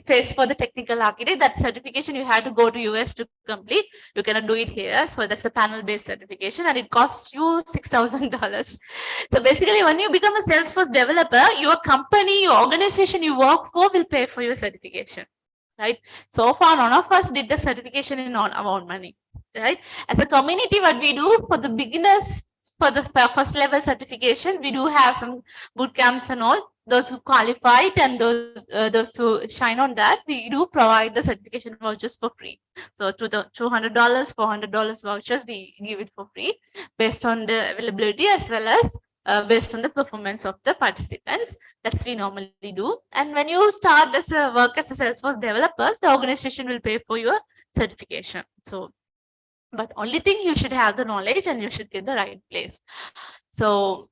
phase for the technical architect. That certification you have to go to US to complete. You cannot do it here. So that's a panel-based certification, and it costs you $6,000. So basically, when you become a Salesforce developer, your company, your organization you work for will pay for your certification. Right. So far, none of us did the certification in our own money. Right. As a community, what we do for the beginners, for the first level certification, we do have some boot camps and all. Those who qualified and those who shine on that, we do provide the certification vouchers for free. So to the $200, $400 vouchers, we give it for free based on the availability as well as based on the performance of the participants. That's we normally do. And when you start as a work as a Salesforce developers, the organization will pay for your certification. So, but only thing you should have the knowledge and you should get the right place. So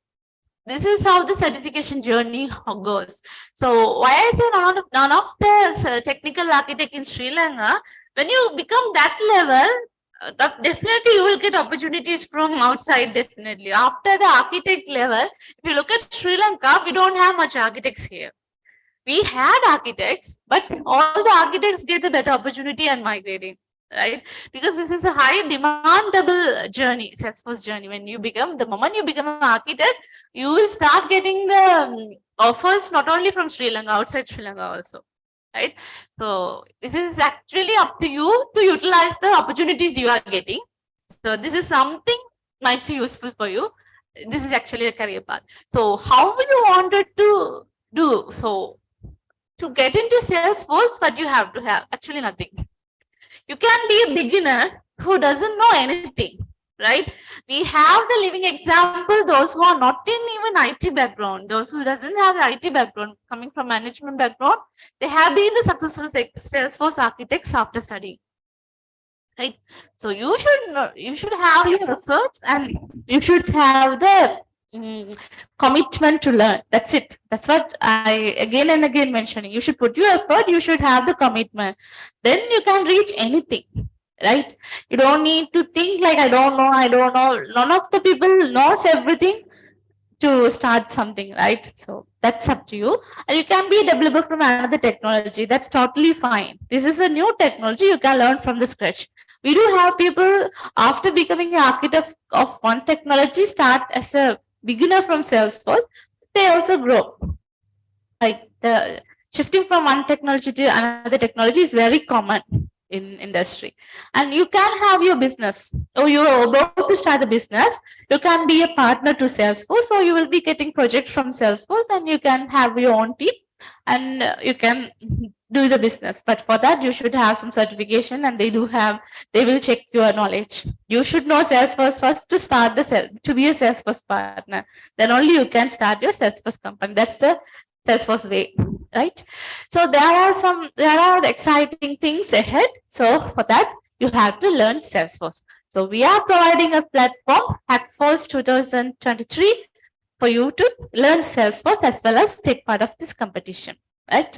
this is how the certification journey goes. So why I say none of the technical architect in Sri Lanka, when you become that level, definitely you will get opportunities from outside. Definitely after the architect level, if you look at Sri Lanka, we don't have much architects here. We had architects, but all the architects get a better opportunity and migrating, right? Because this is a high demandable journey, Salesforce journey. When you become, the moment you become an architect, you will start getting the offers not only from Sri Lanka, outside Sri Lanka also, right? So this is actually up to you to utilize the opportunities you are getting. So this is something might be useful for you. This is actually a career path. So how will you want it to do? So to get into Salesforce, what you have to have? Actually nothing. You can be a beginner who doesn't know anything, right? We have the living example, those who are not in even IT background, those who doesn't have the IT background, coming from management background, they have been the successful Salesforce architects after studying, right? So you should have your efforts and you should have the commitment to learn. That's it. That's what I again and again mentioning. You should put your effort, you should have the commitment. Then you can reach anything, right? You don't need to think like I don't know. None of the people knows everything to start something, right? So that's up to you. And you can be a developer from another technology. That's totally fine. This is a new technology, you can learn from the scratch. We do have people after becoming an architect of one technology start as a beginner from Salesforce. They also grow. Like the shifting from one technology to another technology is very common in industry. And you can have your business, or you're about to start a business, you can be a partner to Salesforce, so you will be getting projects from Salesforce and you can have your own team and you can do the business. But for that you should have some certification, and they will check your knowledge. You should know Salesforce first to start to be a Salesforce partner. Then only you can start your Salesforce company. That's the Salesforce way, right? So there are exciting things ahead. So for that, you have to learn Salesforce. So we are providing a platform, Hackforce 2023, for you to learn Salesforce as well as take part of this competition, right?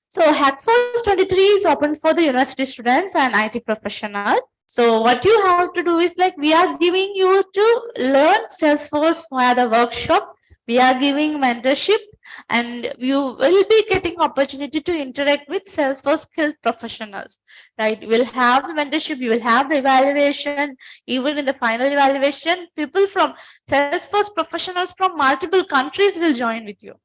So Hackforce 23 is open for the university students and IT professionals. So what you have to do is like we are giving you to learn Salesforce via the workshop. We are giving mentorship, and you will be getting opportunity to interact with Salesforce skilled professionals, right? You will have the mentorship, you will have the evaluation. Even in the final evaluation, people from Salesforce professionals from multiple countries will join with you,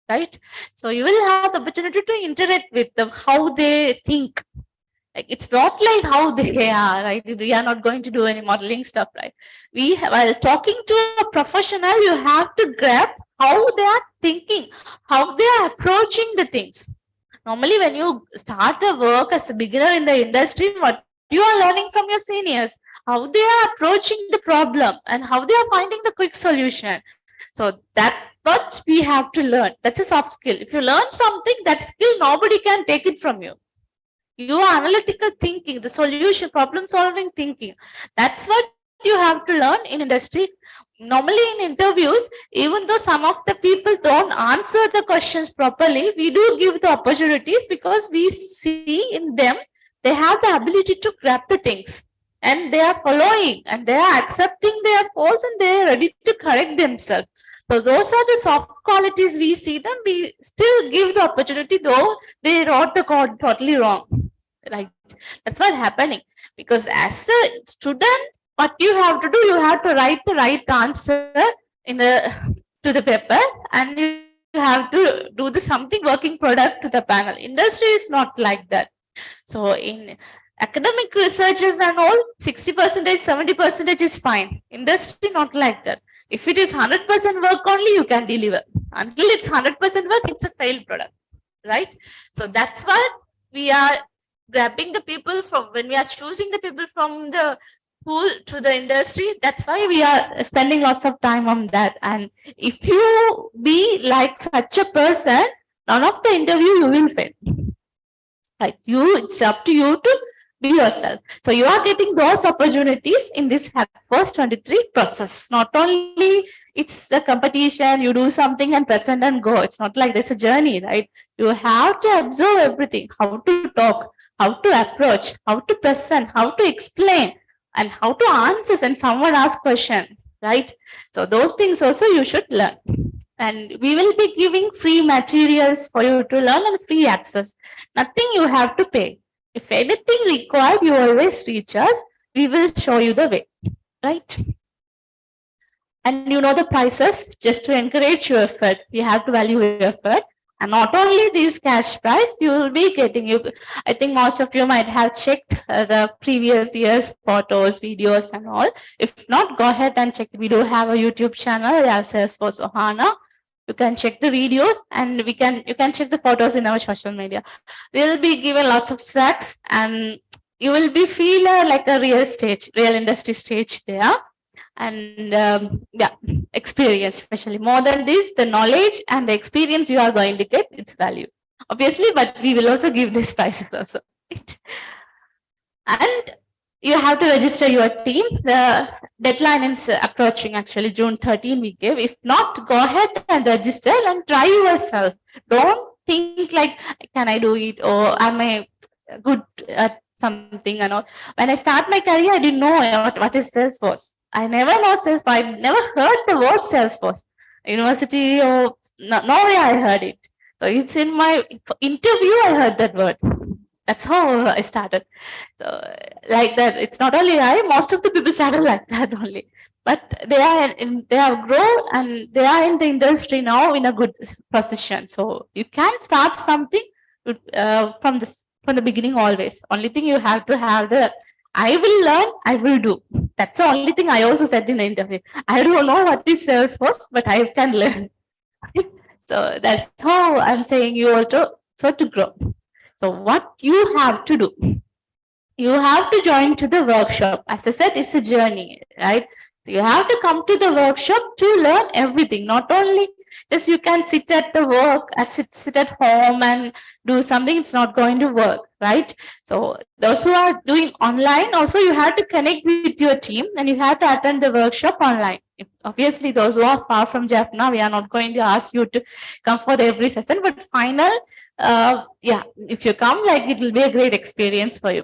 right? So you will have the opportunity to interact with them, how they think. Like it's not like how they are, right? We are not going to do any modeling stuff, right? While talking to a professional, you have to grab how they are thinking, how they are approaching the things. Normally, when you start the work as a beginner in the industry, what you are learning from your seniors, how they are approaching the problem and how they are finding the quick solution. So that's what we have to learn. That's a soft skill. If you learn something, that skill, nobody can take it from you. Your analytical thinking, the solution, problem solving thinking, that's what you have to learn in industry. Normally in interviews, even though some of the people don't answer the questions properly, we do give the opportunities because we see in them they have the ability to grab the things, and they are following and they are accepting their faults and they are ready to correct themselves. So those are the soft qualities we see them. We still give the opportunity, though they wrote the code totally wrong. Right. That's what happening. Because as a student, what you have to do, you have to write the right answer in the to the paper, and you have to do the something working product to the panel. Industry is not like that. So in academic researches and all, 60%, 70% is fine. Industry not like that. If it is 100% work only, you can deliver. Until it's 100% work, it's a failed product, right? So that's why we are grabbing the people from, when we are choosing the people from the pool to the industry. That's why we are spending lots of time on that. And if you be like such a person, none of the interview you will fail. Right? It's up to you to be yourself. So you are getting those opportunities in this Hackforce'23 process. Not only it's a competition, you do something and present and go. It's not like there's a journey, right? You have to observe everything, how to talk, how to approach, how to present, how to explain, and how to answer when someone asks question, right? So those things also you should learn. And we will be giving free materials for you to learn and free access. Nothing you have to pay. If anything required, you always reach us. We will show you the way, right? And you know the prices, just to encourage your effort. We have to value your effort. And not only this cash prize, you will be getting, I think most of you might have checked the previous year's photos, videos and all. If not, go ahead and check. We do have a YouTube channel, Yarl Salesforce Ohana. You can check the videos, and you can check the photos in our social media. We'll be given lots of swags, and you will be feel like a real industry stage there. And yeah, experience, especially more than this, the knowledge and the experience you are going to get, its value, obviously, but we will also give these prices also. And you have to register your team. The deadline is approaching, actually June 13 we give. If not, go ahead and register and try yourself. Don't think like, can I do it, or am I good at something and all. When I start my career, I didn't know what is Salesforce. I never know Salesforce. I never heard the word Salesforce. University or nowhere I heard it. So it's in my interview I heard that word. That's how I started. So like that, it's not only I, most of the people started like that only. But they have grown and they are in the industry now in a good position. So you can start something from the beginning always. Only thing you have to have the, I will learn, I will do. That's the only thing I also said in the interview. I don't know what is Salesforce, but I can learn. So that's how I'm saying you also so to grow. So what you have to do, you have to join to the workshop. As I said, it's a journey, right? You have to come to the workshop to learn everything. Not only just you can sit at the work and sit at home and do something, it's not going to work, right? So those who are doing online, also you have to connect with your team and you have to attend the workshop online. Obviously, those who are far from Japan, we are not going to ask you to come for every session, but final, yeah, if you come, like, it will be a great experience for you.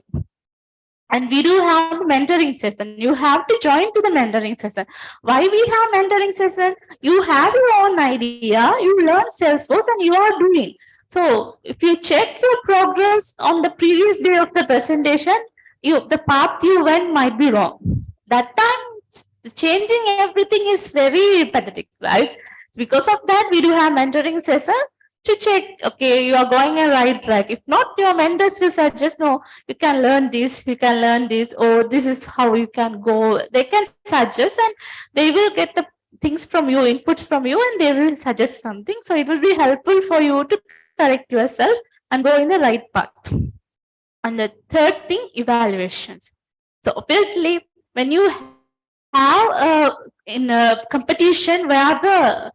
And we do have mentoring session. You have to join to the mentoring session. Why we have mentoring session? You have your own idea, you learn Salesforce and you are doing. So if you check your progress on the previous day of the presentation, the path you went might be wrong. That time, changing everything is very pathetic, right? So because of that, we do have mentoring session to check, okay, you are going a right track. If not, your mentors will suggest, no, you can learn this, or this is how you can go. They can suggest and they will get the things from you, inputs from you, and they will suggest something. So it will be helpful for you to correct yourself and go in the right path. And the third thing, evaluations. So obviously, when you have in a competition where the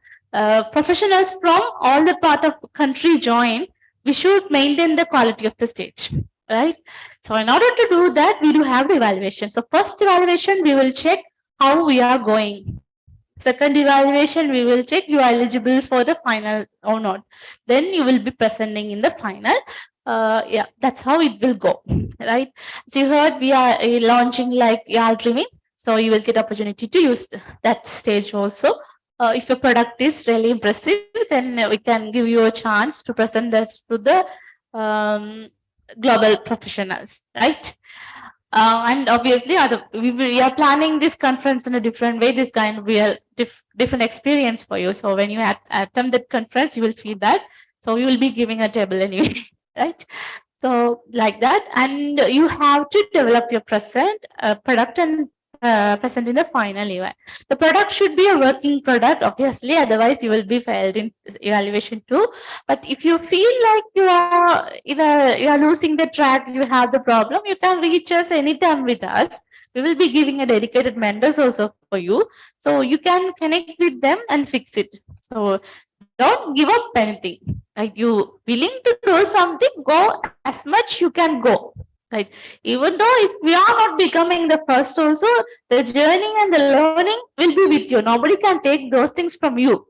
professionals from all the part of country join, we should maintain the quality of the stage, right? So in order to do that, we do have the evaluation. So first evaluation, we will check how we are going. Second evaluation, we will check you are eligible for the final or not. Then you will be presenting in the final. Yeah, that's how it will go, right? So you heard we are launching like Yarl Dreaming. So you will get opportunity to use that stage also if your product is really impressive, then we can give you a chance to present this to the um, global professionals, right? And obviously, we are planning this conference in a different way. This kind of be a different experience for you. So when you attend that conference, you will feel that. So you will be giving a table anyway, right? So like that, and you have to develop your present product and present in the final event. The product should be a working product, obviously, otherwise you will be failed in evaluation too. But if you feel like you are losing the track, you have the problem, you can reach us anytime with us. We will be giving a dedicated mentors also for you, so you can connect with them and fix it. So don't give up anything. Like you willing to do something, go as much you can go. Right. Even though if we are not becoming the first also, the journey and the learning will be with you. Nobody can take those things from you.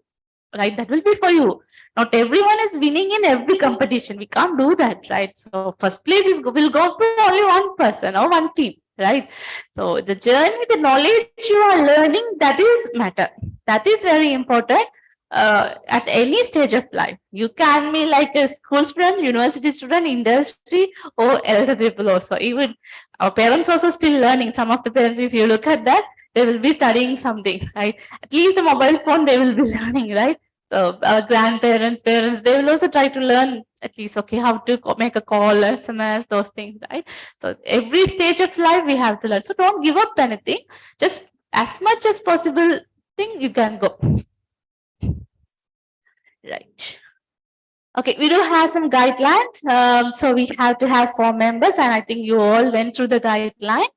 Right. That will be for you. Not everyone is winning in every competition. We can't do that. Right. So first place will go to only one person or one team. Right. So the journey, the knowledge you are learning, that is matter. That is very important at any stage of life. You can be like a school student, university student, industry, or elder people also. Even our parents also still learning. Some of the parents, if you look at that, they will be studying something, right? At least the mobile phone they will be learning, right? So our grandparents, parents, they will also try to learn at least, okay, how to make a call, SMS, those things, right? So every stage of life we have to learn. So don't give up anything. Just as much as possible thing you can go. Right. Okay, we do have some guidelines. So we have to have 4 members, and I think you all went through the guideline.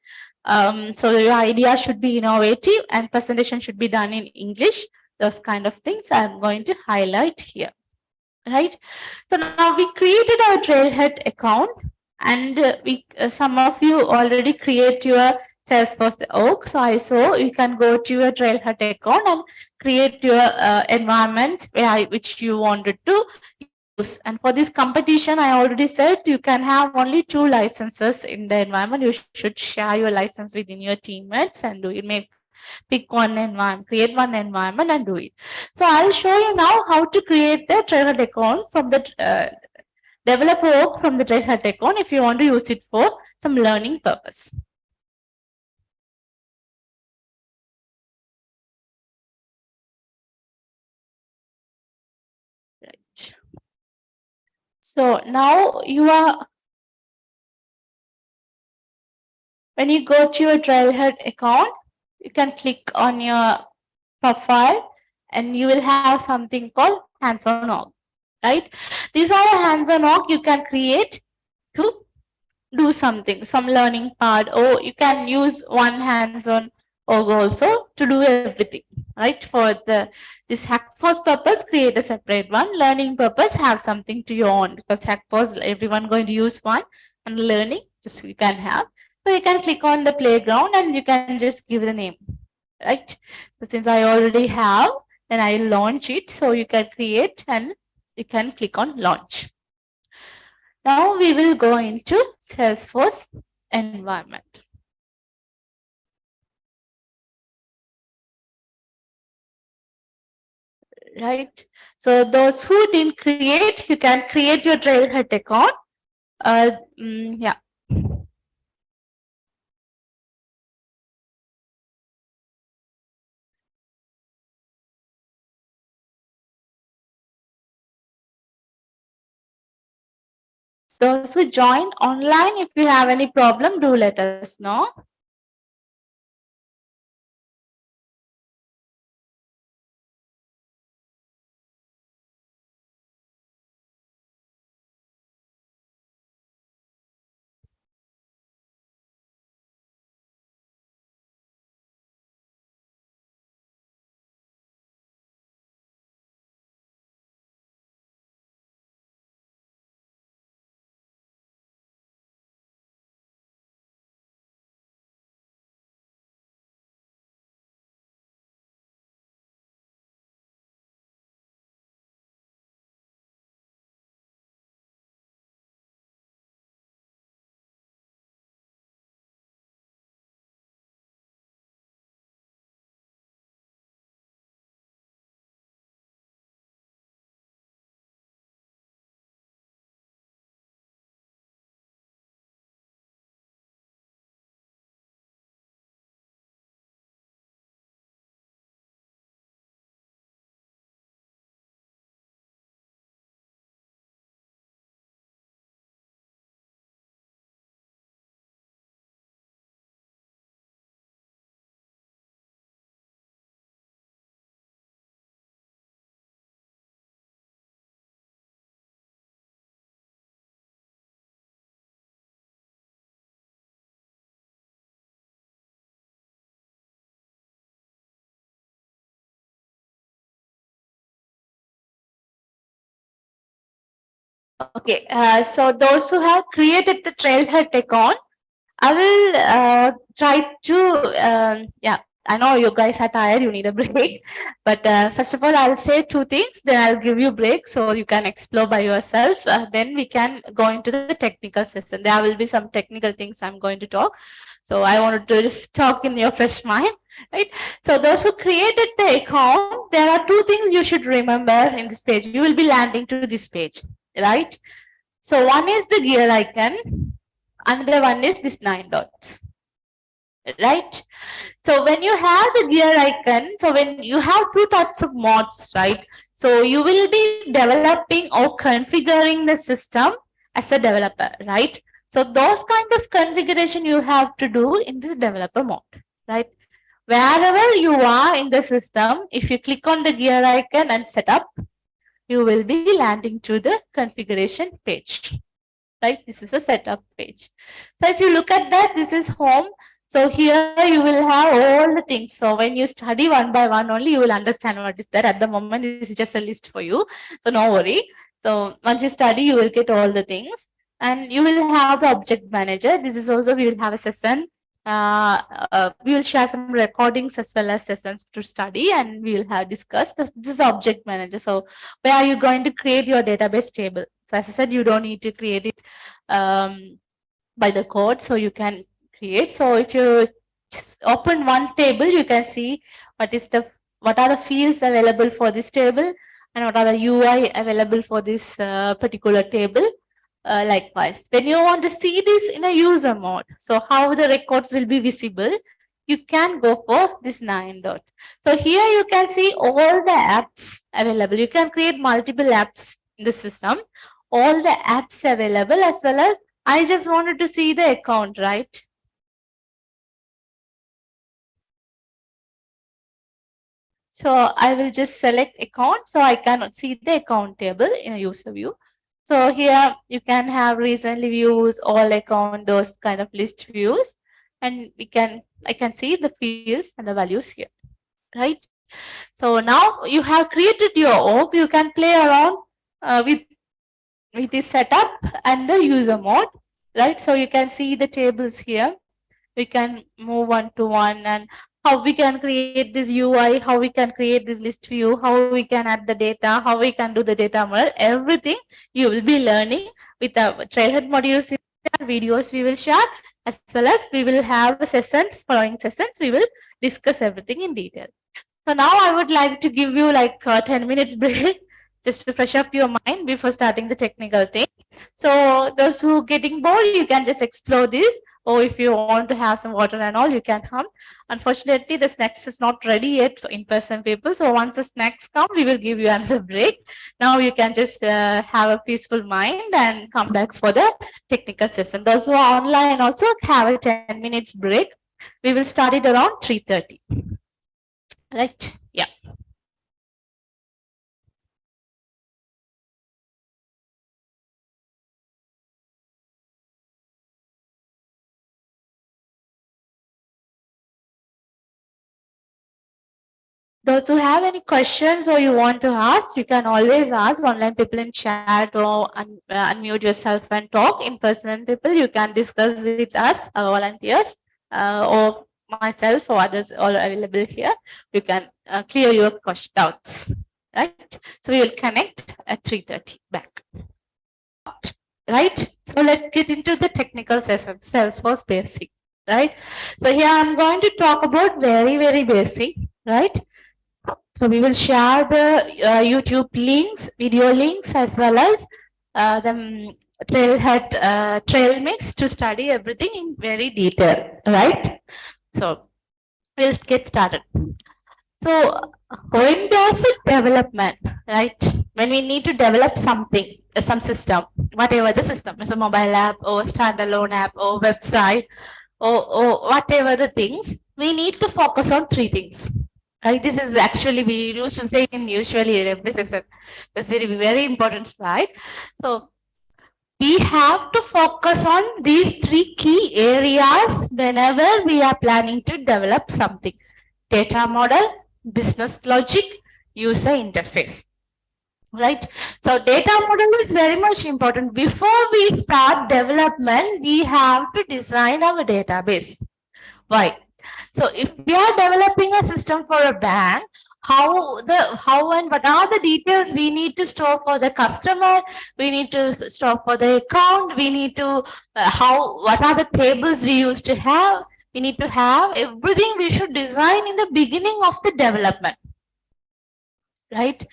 So your idea should be innovative and presentation should be done in English. Those kind of things I'm going to highlight here. Right. So now we created our Trailhead account, and some of you already create your Salesforce org. So I saw you can go to your Trailhead account and create your environment which you wanted to use. And for this competition, I already said you can have only 2 licenses in the environment. You should share your license within your teammates and do it. Pick one environment, create one environment and do it. So I'll show you now how to create the Trailhead account from the developer org from the Trailhead account if you want to use it for some learning purpose. Right. So now when you go to your Trailhead account, you can click on your profile and you will have something called hands-on org, right? These are the hands-on org you can create to do something, some learning part, or you can use one hands-on org also to do everything, right? For this Hackforce purpose, create a separate one. Learning purpose, have something to your own, because Hackforce, everyone going to use one, and learning, just you can have. So you can click on the playground and you can just give the name, right? So since I already have, then I launch it. So you can create and you can click on launch. Now we will go into Salesforce environment. Right. So those who didn't create, you can create your Trailhead account. Yeah. Those who join online, if you have any problem, do let us know. Okay, so those who have created the Trailhead account, I will try to, yeah, I know you guys are tired, you need a break. But first of all, I'll say two things, then I'll give you break so you can explore by yourself. Then we can go into the technical session. There will be some technical things I'm going to talk. So I wanted to just talk in your fresh mind, right? So those who created the account, there are two things you should remember in this page. You will be landing to this page, right? So one is the gear icon. Another one is this 9 dots, right? So when you have the gear icon, so when you have two types of mods, right? So you will be developing or configuring the system as a developer, right? So those kind of configuration you have to do in this developer mode, right? Wherever you are in the system, if you click on the gear icon and set up, you will be landing to the configuration page, right? This is a setup page. So if you look at that, this is home. So here you will have all the things. So when you study one by one only, you will understand what is there. At the moment, this is just a list for you. So no worry. So once you study, you will get all the things. And you will have the object manager. This is also, we will have a session. We will share some recordings as well as sessions to study, and we will have discussed this object manager. So where are you going to create your database table? So as I said, you don't need to create it by the code, so you can create. So if you just open one table, you can see what are the fields available for this table and what are the UI available for this particular table. Likewise, when you want to see this in a user mode, so how the records will be visible, you can go for this 9 dot. So here you can see all the apps available. You can create multiple apps in the system, all the apps available, as well as I just wanted to see the account, right? So I will just select account so I can see the account table in a user view. So here you can have recently views, all account, those kind of list views, and I can see the fields and the values here, right? So now you have created your org. You can play around with the setup and the user mode, right? So you can see the tables here. We can move one to one, and how we can create this UI, how we can create this list view, how we can add the data, how we can do the data model, everything you will be learning with the Trailhead modules, videos we will share, as well as we will have sessions, following sessions, we will discuss everything in detail. So now I would like to give you like 10 minutes break just to fresh up your mind before starting the technical thing. So those who getting bored, you can just explore this. Or if you want to have some water and all, you can come. Unfortunately, the snacks is not ready yet for in-person people. So once the snacks come, we will give you another break. Now you can just have a peaceful mind and come back for the technical session. Those who are online also have a 10 minutes break. We will start it around 3:30. Right? Yeah. Those who have any questions or you want to ask, you can always ask online people in chat or unmute yourself and talk. In person people, you can discuss with us, our volunteers, or myself or others all available here. You can clear your doubts, right? So we will connect at 3:30 back. Right? So let's get into the technical session, Salesforce basics, right? So here I'm going to talk about very, very basic, right? So we will share the YouTube links, video links, as well as the Trailhead trail mix to study everything in very detail, right? So we'll get started. So when there's a development, right? When we need to develop something, some system, whatever the system is, a mobile app or standalone app or website or whatever the things, we need to focus on three things. Right? This is actually, we used to say in usually every session. That's very, very important slide. So we have to focus on these three key areas whenever we are planning to develop something: data model, business logic, user interface. right? So data model is very much important. Before we start development, we have to design our database. Why? So if we are developing a system for a bank, how and what are the details we need to store for the customer, we need to store for the account, we need to how what are the tables we used to have, we need to have everything we should design in the beginning of the development, right?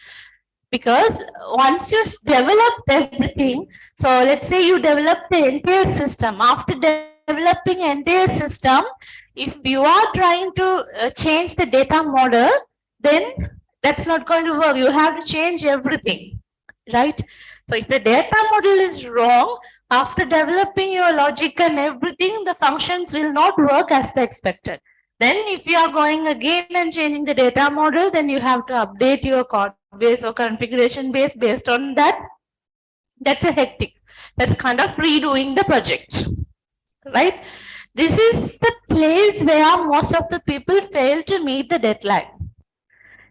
Because once you develop everything, so let's say you develop the entire system. After developing entire system, if you are trying to change the data model, then that's not going to work. You have to change everything, right? So if the data model is wrong, after developing your logic and everything, the functions will not work as expected. Then if you are going again and changing the data model, then you have to update your code base or configuration base based on that. That's a hectic. That's kind of redoing the project, right? This is the place where most of the people fail to meet the deadline.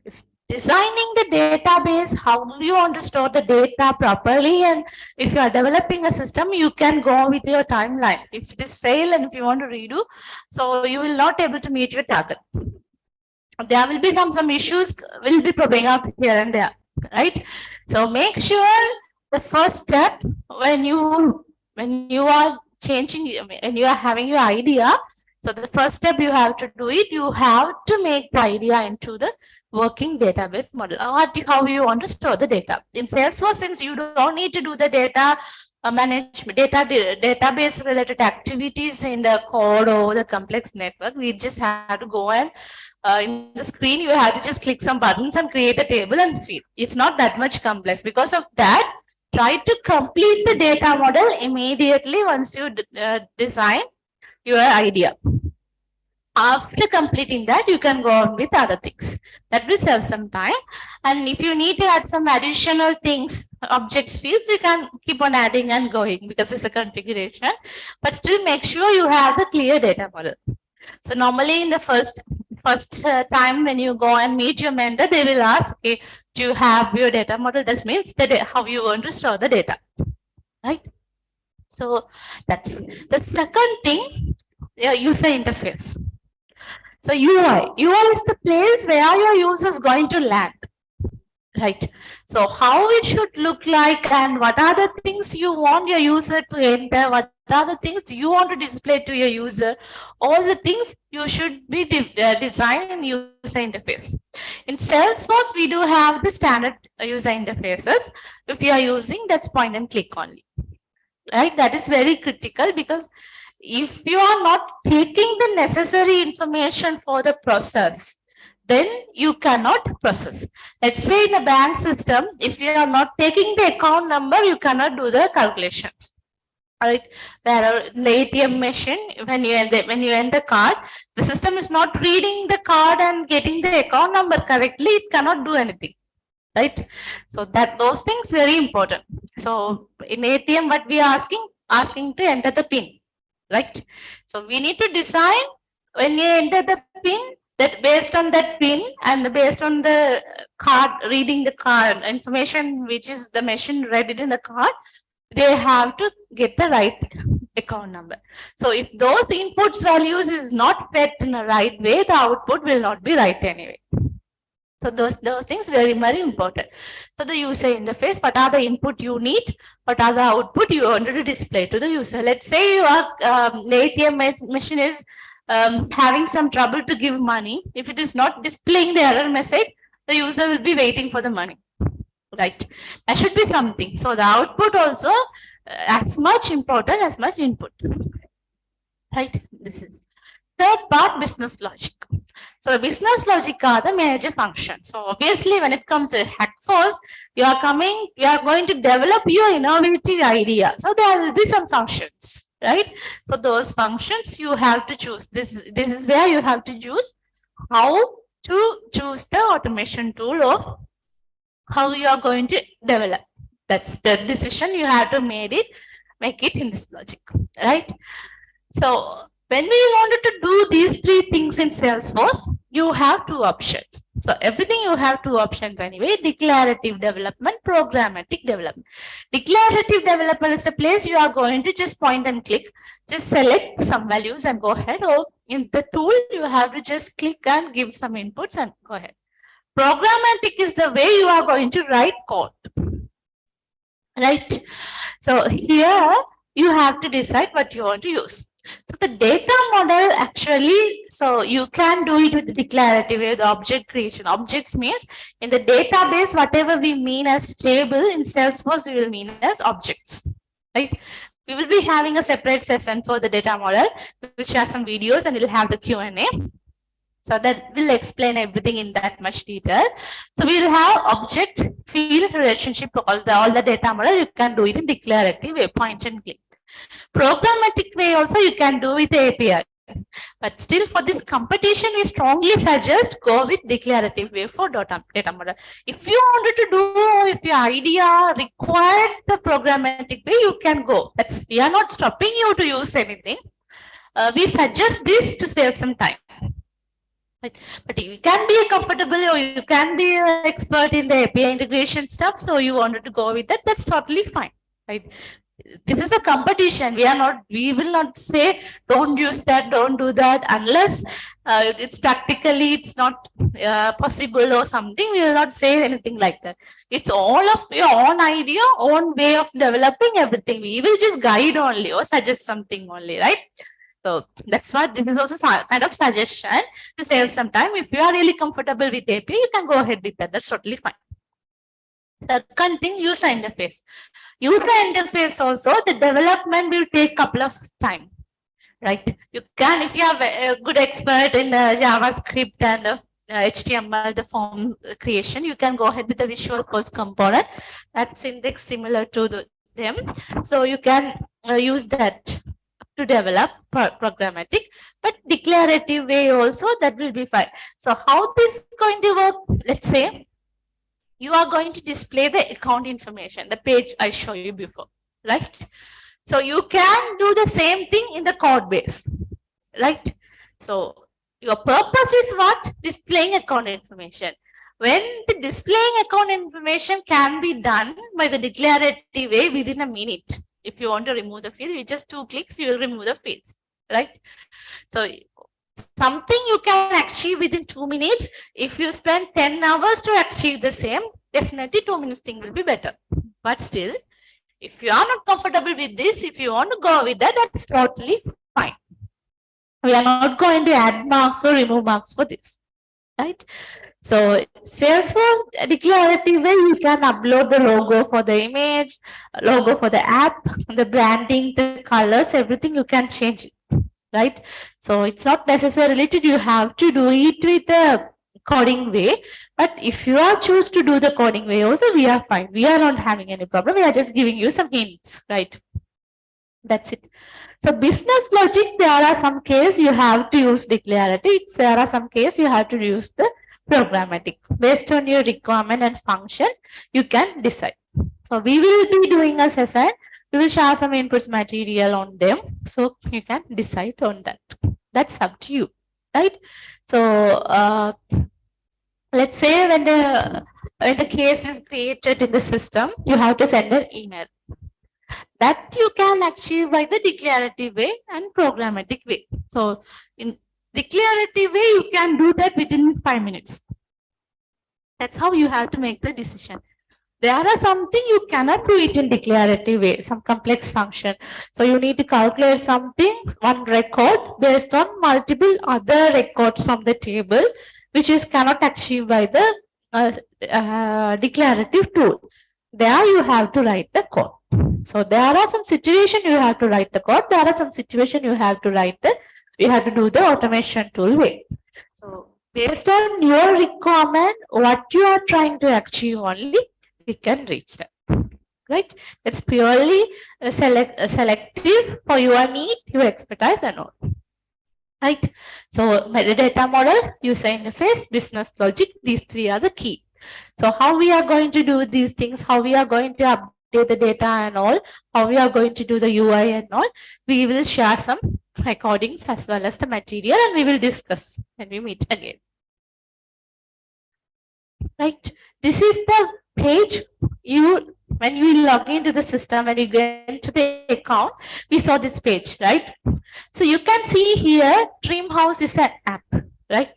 If designing the database, how do you want to store the data properly? And if you are developing a system, you can go with your timeline. If it is fail and if you want to redo, so you will not able to meet your target. There will be some issues will be popping up here and there, right? So make sure the first step when you are changing, when you are having your idea, so the first step you have to do it, you have to make the idea into the working database model. How you want to store the data in Salesforce, since you don't need to do the data management database related activities in the code or the complex network. We just have to go and in the screen you have to just click some buttons and create a table and feed. It's not that much complex. Because of that, try to complete the data model immediately once you design your idea. After completing that, you can go on with other things. That will save some time. And if you need to add some additional things, objects fields, you can keep on adding and going because it's a configuration. But still make sure you have the clear data model. So normally in the first time when you go and meet your mentor, they will ask, okay, do you have your data model? That means that how you want to store the data, right? So that's the second thing, user interface. So UI is the place where your user is going to land, right? So how it should look like and what are the things you want your user to enter, what are the things you want to display to your user, all the things you should be designed in user interface. In Salesforce, we do have the standard user interfaces. If you are using, that's point and click only, right? That is very critical because if you are not taking the necessary information for the process, then you cannot process. Let's say in a bank system, if you are not taking the account number, you cannot do the calculations. Right? Where in the ATM machine, when you enter the card, the system is not reading the card and getting the account number correctly, it cannot do anything. Right? So that those things very important. So in ATM, what we are asking to enter the PIN. Right? So we need to decide when you enter the PIN, that based on that PIN and based on the card, reading the card information, which is the machine read it in the card, they have to get the right account number. So if those inputs values is not fed in the right way, the output will not be right anyway. So those things very, very important. So the user interface, what are the input you need? What are the output you want to display to the user? Let's say you are the ATM machine is having some trouble to give money. If it is not displaying the error message, the user will be waiting for the money. Right? That should be something. So the output also as much important as much input. Right? This is third part, business logic. So the business logic are the major functions. So obviously when it comes to Hackforce, you are going to develop your innovative idea. So there will be some functions, right? So those functions you have to choose. This is where you have to choose how to choose the automation tool or how you are going to develop. That's the decision you have to make it in this logic, right? So When we wanted to do these three things in Salesforce, you have two options. So everything you have two options anyway: declarative development, programmatic development. Declarative development is a place you are going to just point and click, just select some values and go ahead. Or in the tool, you have to just click and give some inputs and go ahead. Programmatic is the way you are going to write code, right? So here you have to decide what you want to use. So the data model actually, so you can do it with the declarative way, the object creation. Objects means in the database, whatever we mean as table in Salesforce, we will mean as objects, right? We will be having a separate session for the data model. We will share some videos and we'll have the Q&A. So that will explain everything in that much detail. So we will have object, field, relationship, all the data model. You can do it in declarative way, point and click. Programmatic way also you can do with API. But still for this competition, we strongly suggest go with declarative way for data model. If you wanted to do, if your idea required the programmatic way, you can go. We are not stopping you to use anything. We suggest this to save some time. Right. But you can be comfortable or you can be an expert in the API integration stuff. So you wanted to go with that. That's totally fine. Right. This is a competition. We will not say don't use that, don't do that unless it's practically it's not possible or something. We will not say anything like that. It's all of your own idea, own way of developing everything. We will just guide only or suggest something only, right? So that's what this is also kind of suggestion to save some time. If you are really comfortable with API, you can go ahead with that. That's totally fine. Second thing, user interface. User interface also, the development will take a couple of time, right? You can, if you are a good expert in JavaScript and HTML, the form creation, you can go ahead with the visual course component. That's index similar to them. So you can use that to develop programmatic, but declarative way also that will be fine. So how this is going to work? Let's say you are going to display the account information, the page I showed you before, right? So you can do the same thing in the code base, right? So your purpose is what? Displaying account information. When the displaying account information can be done by the declarative way within a minute. If you want to remove the field, with just 2 clicks, you will remove the fields, right? So something you can achieve within 2 minutes. If you spend 10 hours to achieve the same, definitely 2 minutes thing will be better. But still, if you are not comfortable with this, if you want to go with that, that's totally fine. We are not going to add marks or remove marks for this, right? So Salesforce declarative way, you can upload the logo for the image, logo for the app, the branding, the colors, everything you can change it, right? So it's not necessarily you have to do it with the coding way, but if you are choose to do the coding way also, we are fine. We are not having any problem. We are just giving you some hints, right? That's it. So business logic, there are some case you have to use declarative. There are some case you have to use the programmatic. Based on your requirement and functions, you can decide. So we will be doing a session. We will share some inputs material on them. So you can decide on that. That's up to you, right? So let's say when the case is created in the system, you have to send an email. That you can achieve by the declarative way and programmatic way. So in declarative way, you can do that within 5 minutes. That's how you have to make the decision. There are something you cannot do it in declarative way, some complex function. So you need to calculate something, one record based on multiple other records from the table, which is cannot achieve by the declarative tool. There you have to write the code. So there are some situations you have to write the code. There are some situations you have to do the automation tool way. So based on your requirement, what you are trying to achieve only, we can reach that, right? It's purely selective for your need, your expertise and all, right? So metadata model, user interface, business logic, these three are the key. So how we are going to do these things, how we are going to update the data and all, how we are going to do the UI and all. We will share some recordings as well as the material, and we will discuss when we meet again. Right. This is the page when you log into the system, when you get into the account, we saw this page, right? So you can see here, Dreamhouse is an app, right?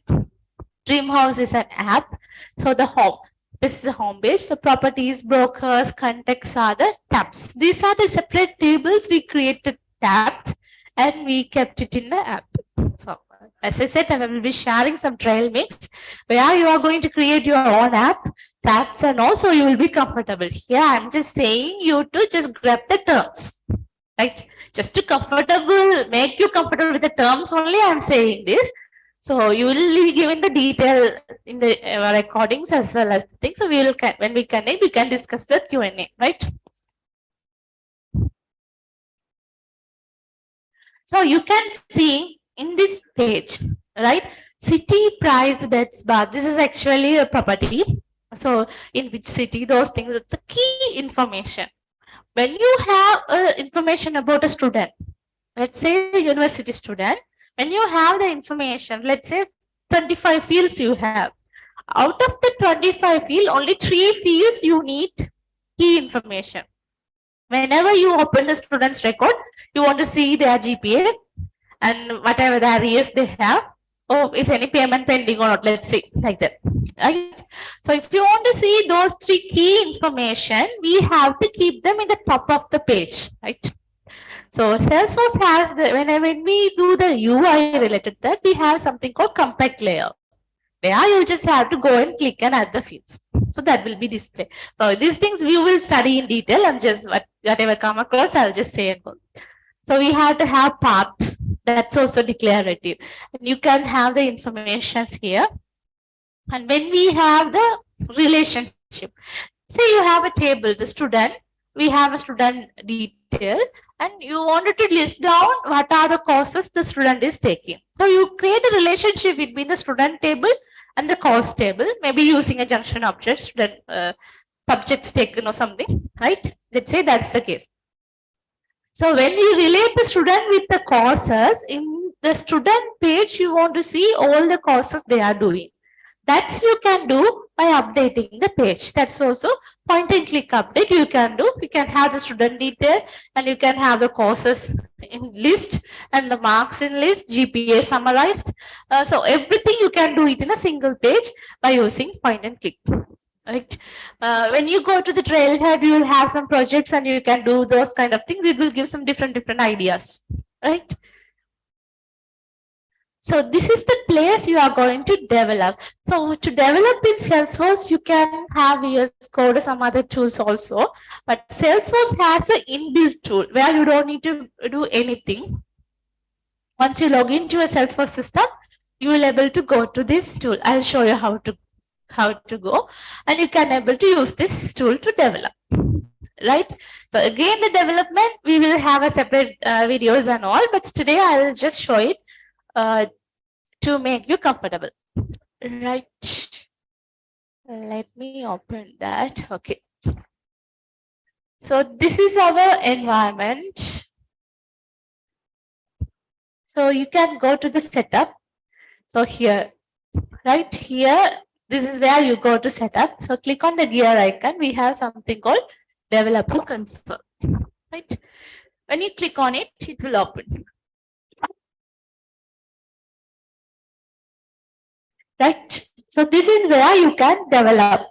Dreamhouse is an app. So the home. This is the home page. The properties, brokers, contacts are the tabs. These are the separate tables. We created tabs and we kept it in the app. So as I said, I will be sharing some trail mix where you are going to create your own app, tabs, and also you will be comfortable. Here I'm just saying you to just grab the terms, right? Just to make you comfortable with the terms only, I'm saying this. So you will be given the detail in the recordings as well as the things. So we will when we connect, we can discuss the Q&A, right? So you can see in this page, right? City, price, beds, bar. This is actually a property. So in which city, those things are the key information. When you have information about a student, let's say a university student, when you have the information, let's say 25 fields you have. Out of the 25 fields, only 3 fields you need key information. Whenever you open the student's record, you want to see their GPA and whatever the arrears they have, or if any payment pending or not, let's say like that, right? So if you want to see those 3 key information, we have to keep them in the top of the page, right? So Salesforce has when we do the UI related to that, we have something called compact layer. There you just have to go and click and add the fields. So that will be displayed. So these things we will study in detail. I'm just whatever come across, I'll just say and go. So we have to have path. That's also declarative. And you can have the information here. And when we have the relationship, say you have a table, the student, we have a student detail, and you wanted to list down what are the courses the student is taking. So you create a relationship between the student table and the course table, maybe using a junction object, student subjects taken or something, right? Let's say that's the case. So when you relate the student with the courses, in the student page, you want to see all the courses they are doing. That's you can do by updating the page. That's also point and click update you can do. You can have the student detail and you can have the courses in list and the marks in list, GPA summarized. So everything you can do it in a single page by using point and click. Right. When you go to the trailhead, you will have some projects and you can do those kind of things. It will give some different ideas. Right. So this is the place you are going to develop. So to develop in Salesforce, you can have VS Code or some other tools also. But Salesforce has an inbuilt tool where you don't need to do anything. Once you log into a Salesforce system, you will be able to go to this tool. I'll show you how to go, and you can able to use this tool to develop. Right. So again, the development we will have a separate videos and all, but today I will just show it. To make you comfortable, right? Let me open that. Okay. So this is our environment. So you can go to the setup. So here, right here, this is where you go to setup. So click on the gear icon. We have something called developer console, right? When you click on it, it will open. Right. So this is where you can develop.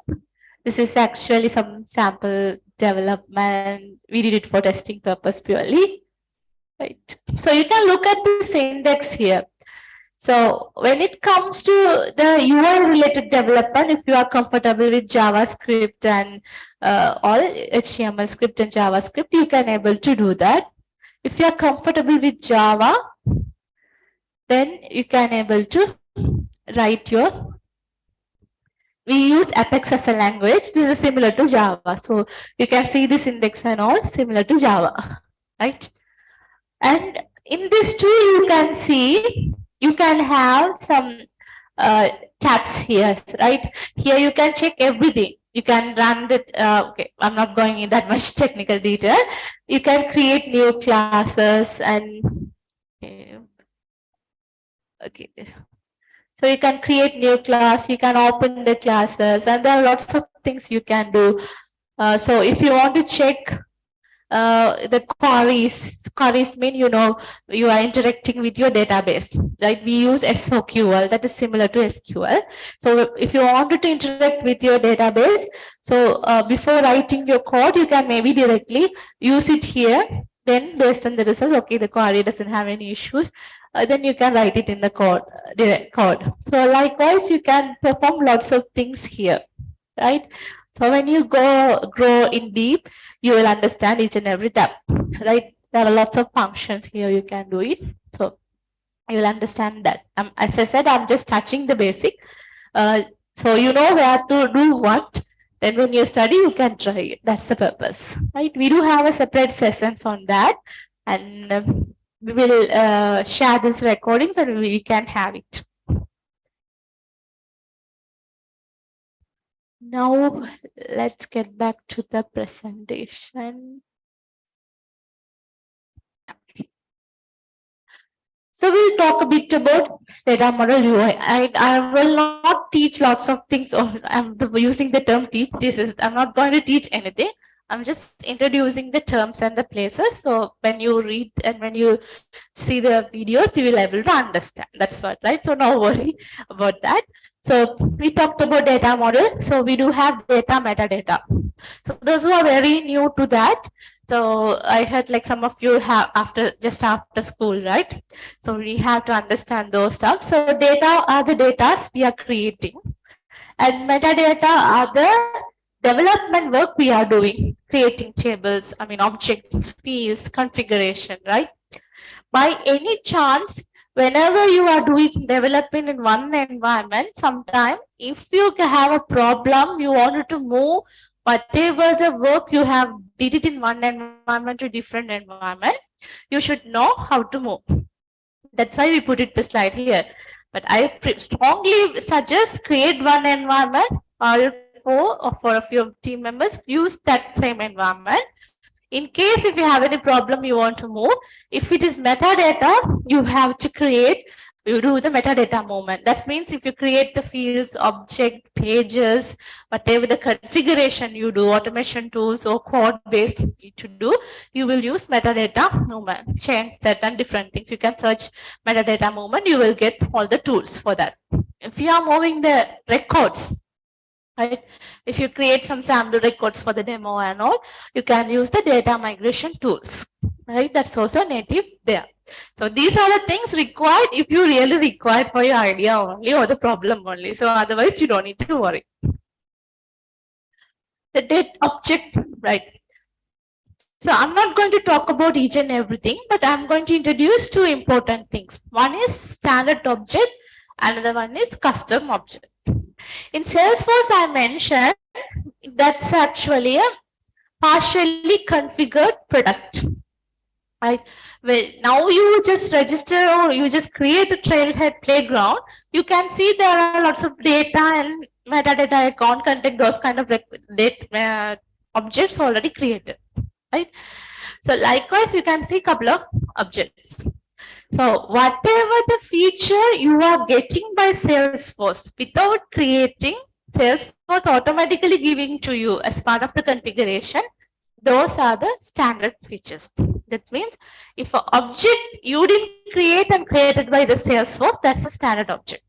This is actually some sample development. We did it for testing purpose purely. Right. So you can look at this index here. So when it comes to the UI related development, if you are comfortable with JavaScript and all HTML script and JavaScript, you can able to do that. If you are comfortable with Java, then you can able to write we use Apex as a language. This is similar to Java. So you can see this index and all similar to Java, right? And in this tool, you can see, you can have some tabs here, right? Here you can check everything. you can run the, okay, I'm not going in that much technical detail. You can create new classes and, okay. So you can create new class, you can open the classes, and there are lots of things you can do. So if you want to check the queries mean, you are interacting with your database, right? We use SOQL, that is similar to SQL. So if you wanted to interact with your database, so before writing your code, you can maybe directly use it here. Then based on the results, okay, the query doesn't have any issues, then you can write it in the code, direct code. So likewise, you can perform lots of things here, right? So when you grow in deep, you will understand each and every tab, right? There are lots of functions here, you can do it. So you will understand that. As I said, I'm just touching the basic. So you know where to do what. Then when you study, you can try it. That's the purpose, right? We do have a separate sessions on that, and we will share these recordings and we can have it. Now let's get back to the presentation. So we'll talk a bit about data model UI. I will not teach lots of things, or I'm using the term teach. I'm not going to teach anything. I'm just introducing the terms and the places. So when you read and when you see the videos, you will be able to understand. That's what, right? So no worry about that. So we talked about data model. So we do have data metadata. So those who are very new to that, so I heard like some of you have just after school, right? So we have to understand those stuff. So data are the data we are creating, and metadata are the development work we are doing, creating tables, objects, fields, configuration, right? By any chance, whenever you are doing developing in one environment, sometime if you have a problem, you wanted to move whatever the work you have did it in one environment to different environment, you should know how to move. That's why we put it the slide here. But I strongly suggest create one environment, or four of your team members use that same environment. In case if you have any problem you want to move, if it is metadata, you have to create, you do the metadata movement. That means if you create the fields, object, pages, whatever the configuration you do, automation tools or code based to do, you will use metadata movement, change set and different things. You can search metadata movement, you will get all the tools for that. If you are moving the records, right? If you create some sample records for the demo and all, you can use the data migration tools, right? That's also native there. So these are the things required if you really require for your idea only or the problem only. So otherwise you don't need to worry. The data object, right? So I'm not going to talk about each and everything, but I'm going to introduce two important things. One is standard object, another one is custom object. In Salesforce, I mentioned that's actually a partially configured product. Right? Well, now you just register or you just create a trailhead playground. You can see there are lots of data and metadata, account content, those kind of objects already created. Right? So likewise, you can see a couple of objects. So whatever the feature you are getting by Salesforce without creating, Salesforce automatically giving to you as part of the configuration, those are the standard features. That means if an object you didn't create and created by the Salesforce, that's a standard object.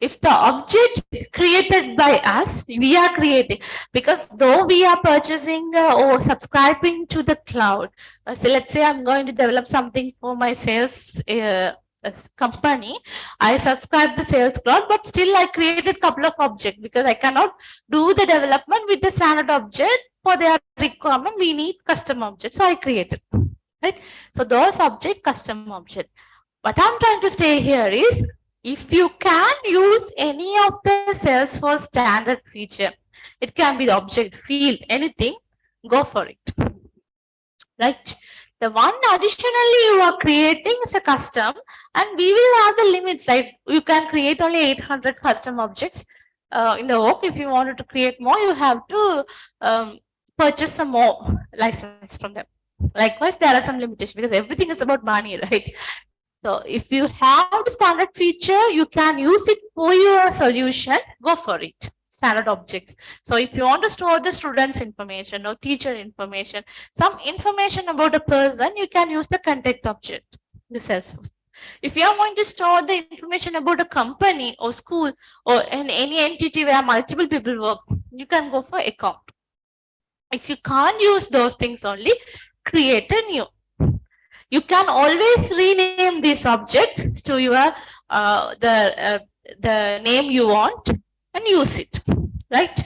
If the object created by us, we are creating, because though we are purchasing or subscribing to the cloud, so let's say I'm going to develop something for my sales company, I subscribe the sales cloud, but still I created a couple of objects because I cannot do the development with the standard object. For their requirement, we need custom objects, so I created, right? So those object, custom object. What I'm trying to say here is, if you can use any of the Salesforce standard feature, it can be the object, field, anything, go for it, right? The one additionally you are creating is a custom, and we will have the limits, like you can create only 800 custom objects. if you wanted to create more, you have to purchase some more license from them. Likewise, there are some limitations because everything is about money, right? So if you have the standard feature, you can use it for your solution, go for it. Standard objects. So if you want to store the student's information or teacher information, some information about a person, you can use the contact object, the Salesforce. If you are going to store the information about a company or school or in any entity where multiple people work, you can go for account. If you can't use those things only, create a new. You can always rename this object to your the name you want and use it, right?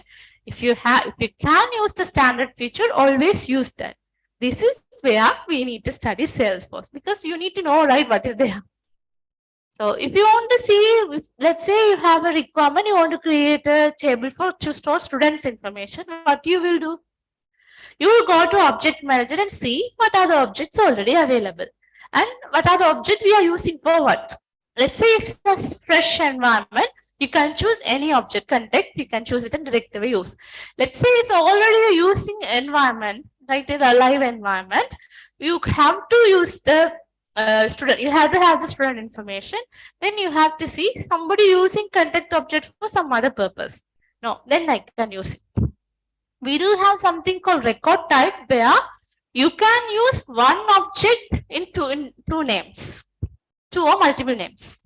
If you can use the standard feature, always use that. This is where we need to study Salesforce because you need to know, right, what is there. So if you want to see, let's say you have a requirement, you want to create a table to store students' information, what you will do? You will go to Object Manager and see what are the objects already available and what are the objects we are using for what. Let's say it's a fresh environment, you can choose any object contact, you can choose it in directory use. Let's say it's already a using environment, right, in a live environment. You have to use the student, you have to have the student information. Then you have to see somebody using contact object for some other purpose. No, then I can use it. We do have something called record type where you can use one object in two names, two or multiple names.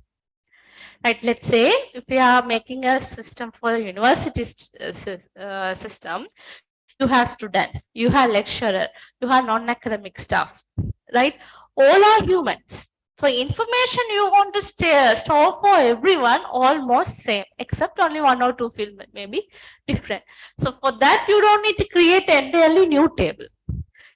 Right, let's say if we are making a system for a university system, you have student, you have lecturer, you have non-academic staff, right? All are humans. So information you want to store for everyone almost same, except only one or two field may be different. So for that, you don't need to create entirely new table.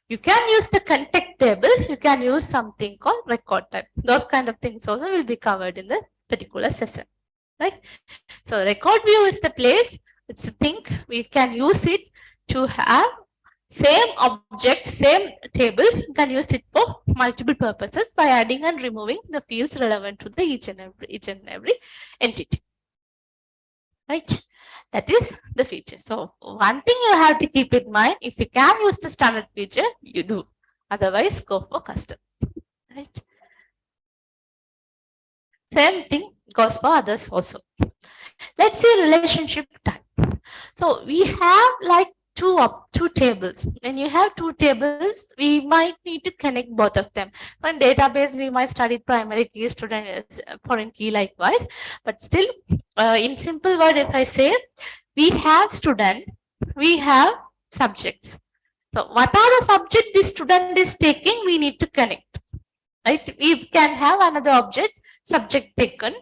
You can use the contact tables. You can use something called record type. Those kind of things also will be covered in the particular session, right? So record view is the place. It's a thing we can use it to have same object, same table. You can use it for multiple purposes by adding and removing the fields relevant to the each and every entity, right? That is the feature. So one thing you have to keep in mind, if you can use the standard feature, you do. Otherwise, go for custom, right? Same thing goes for others also. Let's see relationship type. So we have like two tables. When you have two tables, we might need to connect both of them. So in database, we might study primary key, student foreign key likewise. But still, in simple word, if I say, we have student, we have subjects. So what are the subject this student is taking? We need to connect, right? We can have another object, subject taken.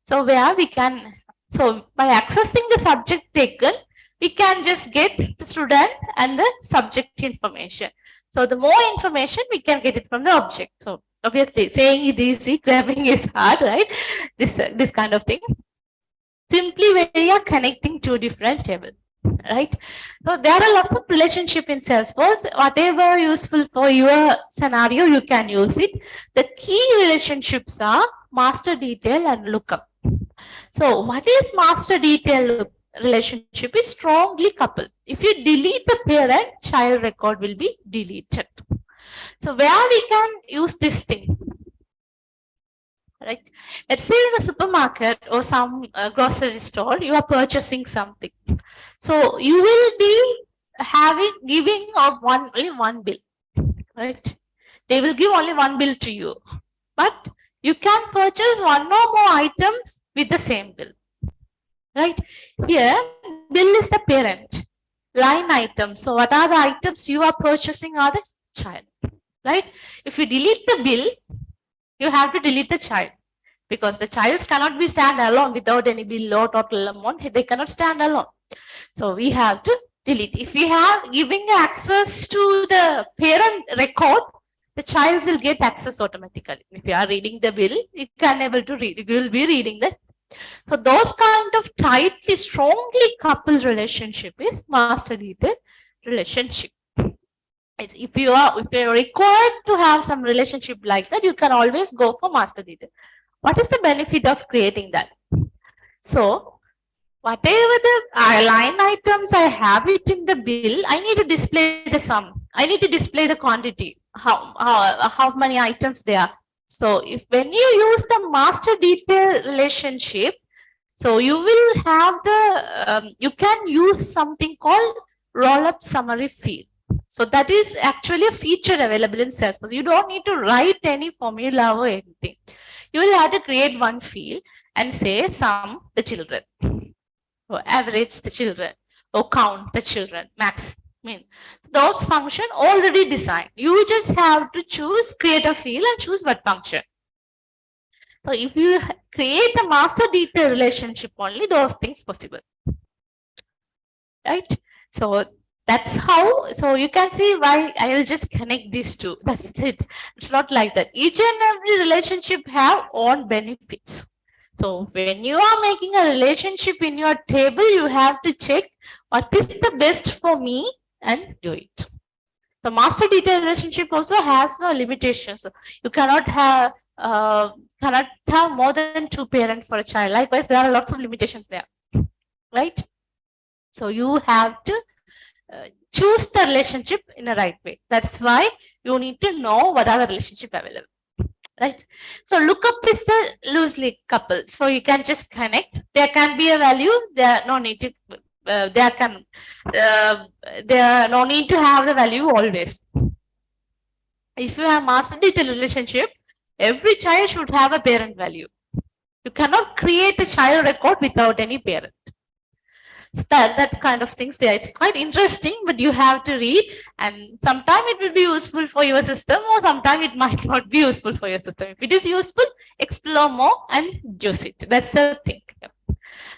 So where we can, so by accessing the subject taken, we can just get the student and the subject information. So the more information we can get it from the object. So obviously saying it easy, grabbing is hard, right? This kind of thing. Simply when we are connecting two different tables, right? So there are lots of relationship in Salesforce. Whatever useful for your scenario, you can use it. The key relationships are master detail and lookup. So what is master detail relationship is strongly coupled. If you delete the parent, child record will be deleted. So where we can use this thing, right? Let's say in a supermarket or some grocery store, you are purchasing something. So you will be giving of only one bill, right? They will give only one bill to you, but you can purchase one or more items with the same bill, right? Here, bill is the parent, line item. So what are the items you are purchasing are the child, right? If you delete the bill, you have to delete the child because the child cannot be stand alone without any bill or total amount. They cannot stand alone. So we have to delete. If we have giving access to the parent record, the child will get access automatically. If you are reading the bill, you can able to read. You will be reading that. So those kind of tightly, strongly coupled relationship is master detail relationship. If you are required to have some relationship like that, you can always go for master detail. What is the benefit of creating that? So whatever the line items I have it in the bill, I need to display the sum. I need to display the quantity, how many items there are. So if when you use the master detail relationship, so you will have the you can use something called roll up summary field. So that is actually a feature available in Salesforce. You don't need to write any formula or anything. You will have to create one field and say sum the children, or average the children, or count the children, max, mean. So those function already designed. You just have to choose, create a field and choose what function. So if you create a master detail relationship, only those things possible, right? So that's how, so you can see why I will just connect these two. That's it. It's not like that. Each and every relationship have own benefits. So when you are making a relationship in your table, you have to check what is the best for me and do it. So master detail relationship also has no limitations. You cannot have more than two parents for a child. Likewise, there are lots of limitations there, right? So you have to choose the relationship in the right way. That's why you need to know what are the relationship available, right? So lookup is the loosely coupled. So you can just connect. There can be a value. There no need to. There can. There no need to have the value always. If you have master detail relationship, every child should have a parent value. You cannot create a child record without any parent. So that kind of things there. It's quite interesting, but you have to read, and sometime it will be useful for your system, or sometime it might not be useful for your system. If it is useful, explore more and use it. That's the thing.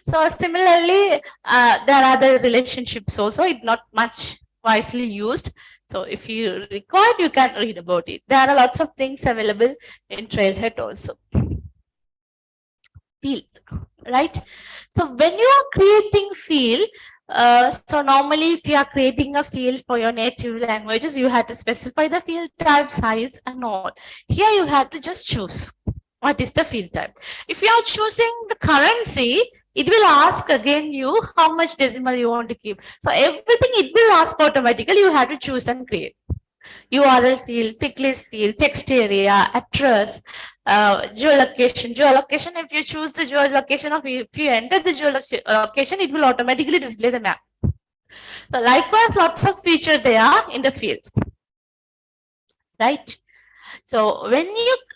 So similarly, there are other relationships also. It's not much wisely used. So if you require, you can read about it. There are lots of things available in Trailhead also. Field, right? So when you are creating field, so normally if you are creating a field for your native languages, you have to specify the field type, size, and all. Here you have to just choose what is the field type. If you are choosing the currency, it will ask again you how much decimal you want to keep. So everything it will ask automatically. You have to choose and create. URL field, pick list field, text area, address, geolocation. Geolocation, if you choose the geolocation of, if you enter the geolocation, it will automatically display the map. So likewise, lots of features there in the fields, right? So when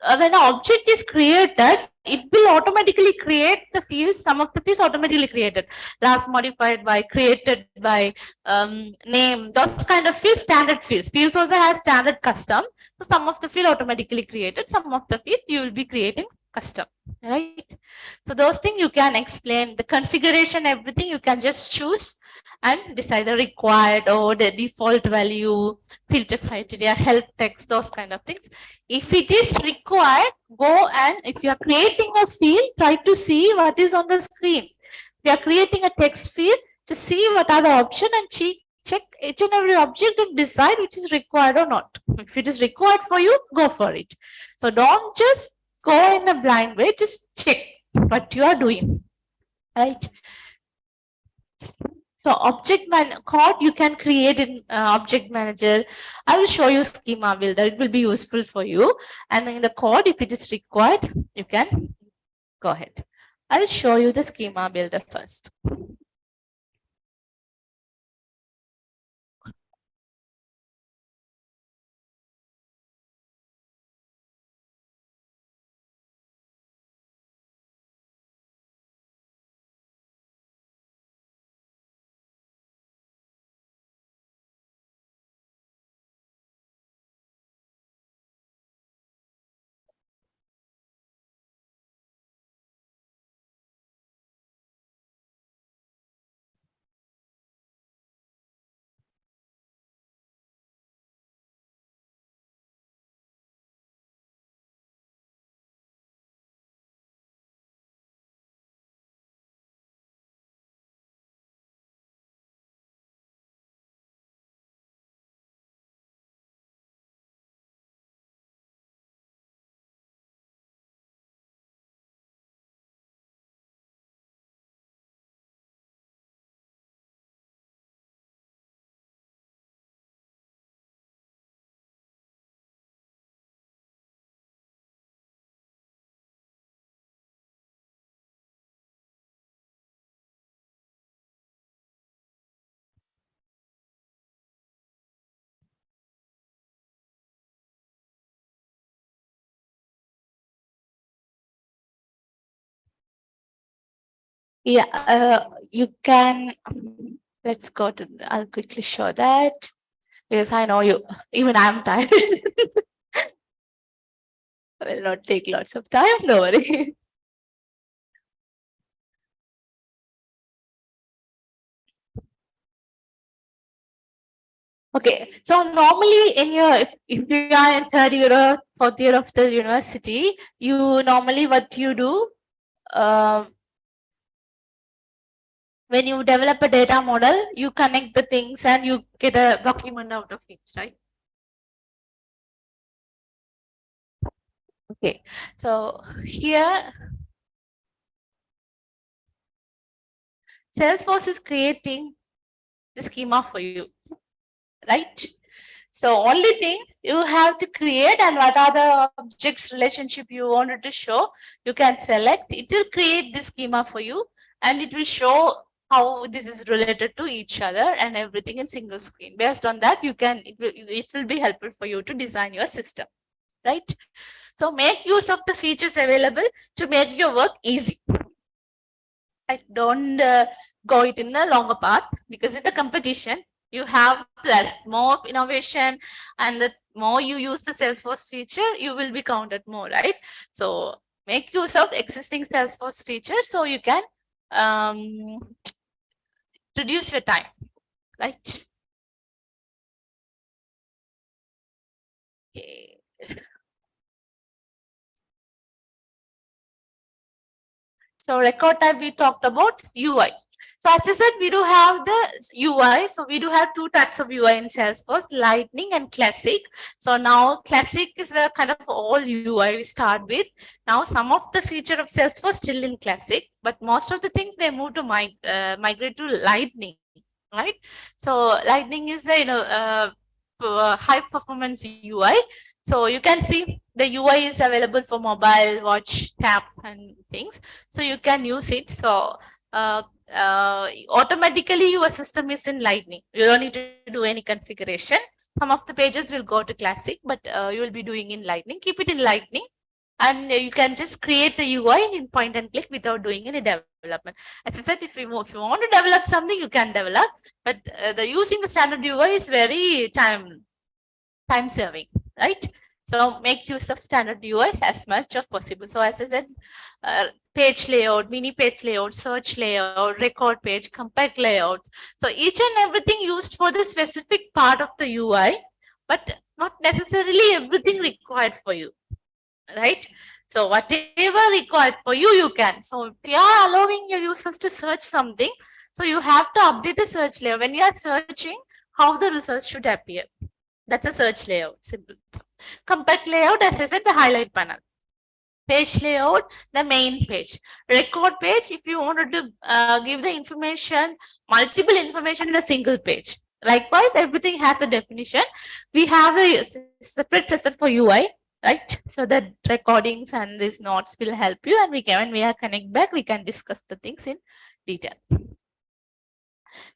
an object is created, it will automatically create the fields. Some of the fields automatically created. Last modified by, created by, name. Those kind of fields, standard fields. Fields also has standard custom. So some of the field automatically created. Some of the field you will be creating custom, right? So those things you can explain. The configuration, everything you can just choose and decide the required or the default value, filter criteria, help text, those kind of things. If it is required, go and if you are creating a field, try to see what is on the screen. If you are creating a text field, just see what are the options and check each and every object and decide which is required or not. If it is required for you, go for it. So don't just go in a blind way, just check what you are doing, right? So code you can create in object manager. I will show you schema builder. It will be useful for you. And in the code, if it is required, you can go ahead. I'll show you the schema builder first. Yeah, you can. Let's go to. I'll quickly show that because I know you. Even I'm tired. Will not take lots of time. No worry. Okay, so normally in your if you are in third year or fourth year of the university, you normally what you do when you develop a data model, you connect the things and you get a document out of it, right? Okay, so here Salesforce is creating the schema for you, right? So only thing you have to create and what are the objects relationship you wanted to show, you can select. It will create the schema for you and it will show how this is related to each other and everything in single screen. Based on that, it will be helpful for you to design your system, right? So make use of the features available to make your work easy. Right? Don't go it in a longer path because in the competition you have less more innovation and the more you use the Salesforce feature, you will be counted more, right? So make use of existing Salesforce feature so you can um, reduce your time, right? Okay. So record type we talked about UI. So as I said, we do have the UI. So we do have two types of UI in Salesforce, Lightning and Classic. So now Classic is a kind of all UI we start with. Now some of the feature of Salesforce still in Classic, but most of the things they move to migrate to Lightning, right? So Lightning is a high performance UI. So you can see the UI is available for mobile, watch, tab, and things. So you can use it. So automatically your system is in Lightning. You don't need to do any configuration. Some of the pages will go to Classic, but you will be doing in Lightning. Keep it in Lightning. And you can just create the UI in point and click without doing any development. As I said, if you want to develop something, you can develop, but the using the standard UI is very time saving, right? So make use of standard UIs as much as possible. So as I said, page layout, mini page layout, search layout, record page, compact layouts. So each and everything used for the specific part of the UI, but not necessarily everything required for you, right? So whatever required for you, you can. So if you are allowing your users to search something, so you have to update the search layer. When you are searching, how the results should appear. That's a search layout, simple. Compact layout, as I said, the highlight panel. Page layout, the main page. Record page, if you wanted to give the information, multiple information in a single page. Likewise, everything has the definition. We have a separate session for UI, right? So that recordings and these notes will help you. And when we are connect back, we can discuss the things in detail.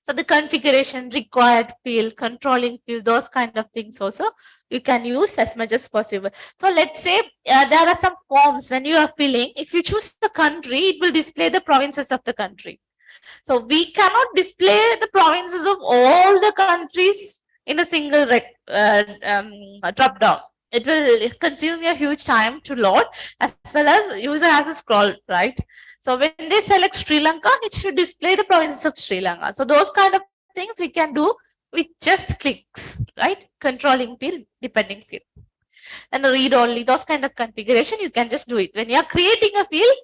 So the configuration, required field, controlling field, those kind of things also you can use as much as possible. So let's say there are some forms when you are filling. If you choose the country, it will display the provinces of the country. So we cannot display the provinces of all the countries in a single drop down. It will consume a huge time to load, as well as user has to scroll, right? So when they select Sri Lanka, it should display the provinces of Sri Lanka. So those kind of things we can do with just clicks, right? Controlling field, depending field. And read only, those kind of configuration, you can just do it. When you are creating a field,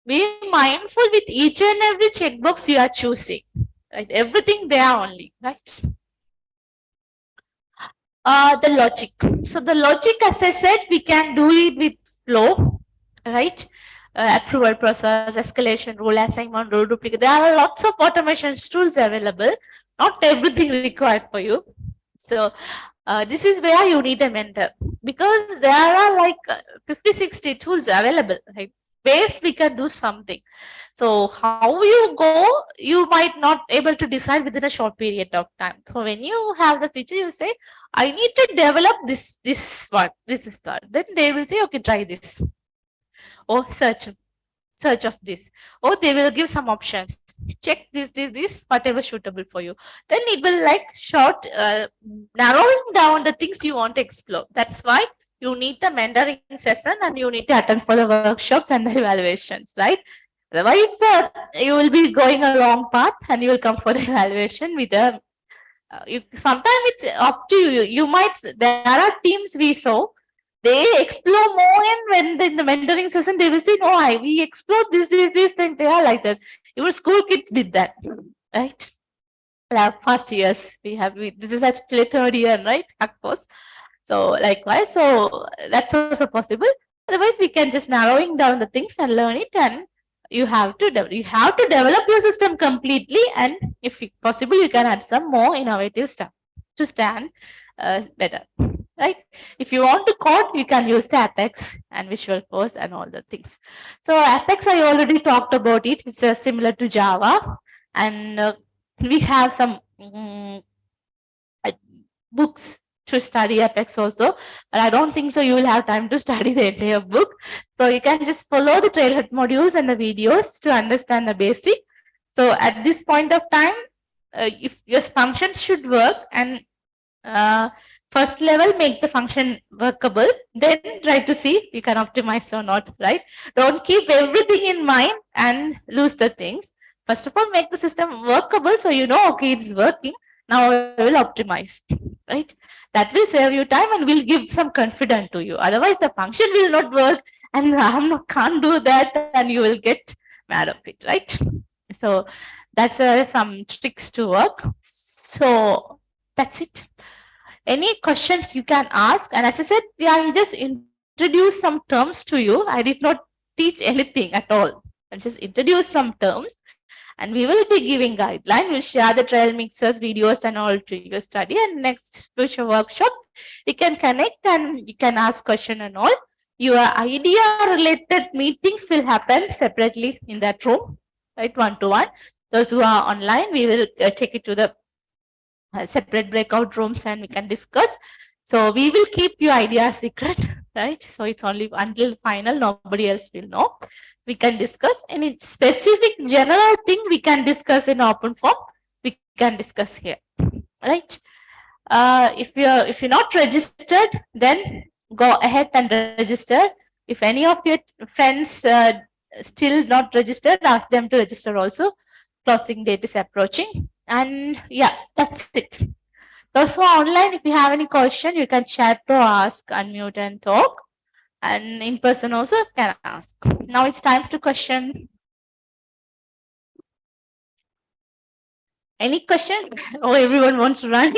be mindful with each and every checkbox you are choosing, right? Everything there only, right? The logic. So the logic, as I said, we can do it with flow, right? Approval process, escalation rule, assignment rule, duplicate. There are lots of automation tools available. Not everything required for you. So this is where you need a mentor, because there are like 50, 60 tools available, right? Base we can do something. So how you go, you might not able to decide within a short period of time. So when you have the feature, you say, I need to develop this one, this is that. Then they will say, okay, try this. Or search search of this, or they will give some options, check this, whatever suitable for you. Then it will like short narrowing down the things you want to explore. That's why you need the mentoring session and you need to attend for the workshops and the evaluations, right? Otherwise you will be going a wrong path and you will come for the evaluation with a sometimes it's up to you. You might, there are teams we saw, they explore more, and when in the mentoring session they will say, no, we explored this thing. They are like that. Even school kids did that, right? Past years this is actually third year, right? Hackforce. So likewise, so that's also possible. Otherwise, we can just narrowing down the things and learn it, and you have to develop your system completely, and if possible, you can add some more innovative stuff to stand better, right? If you want to code, you can use the Apex and Visual Force and all the things. So Apex, I already talked about it. It's similar to Java, and we have some books to study Apex also, but I don't think so you will have time to study the entire book. So you can just follow the trailhead modules and the videos to understand the basic. So at this point of time, if your functions should work, and first level make the function workable, then try to see you can optimize or not, right? Don't keep everything in mind and lose the things. First of all, make the system workable so you know, okay, it's working. Now I will optimize, right? That will save you time and will give some confidence to you. Otherwise, the function will not work and can't do that, and you will get mad of it, right? So that's some tricks to work. So that's it. Any questions you can ask. And as I said, I just introduced some terms to you. I did not teach anything at all. I just introduced some terms, and we will be giving guideline. We'll share the trial mixers, videos and all to your study. And next future workshop, we can connect and you can ask question and all. Your idea related meetings will happen separately in that room, right? One-to-one. Those who are online, we will take it to the separate breakout rooms and we can discuss. So we will keep your idea secret, right? So it's only until final, nobody else will know. We can discuss any specific general thing we can discuss in open form. We can discuss here, right? If you're not registered, then go ahead and register. If any of your friends still not registered, ask them to register also. Closing date is approaching. And yeah, that's it. Those who are online, if you have any question, you can chat or ask, unmute and talk. And in person also can ask. Now it's time to question. Any question? Oh, everyone wants to run.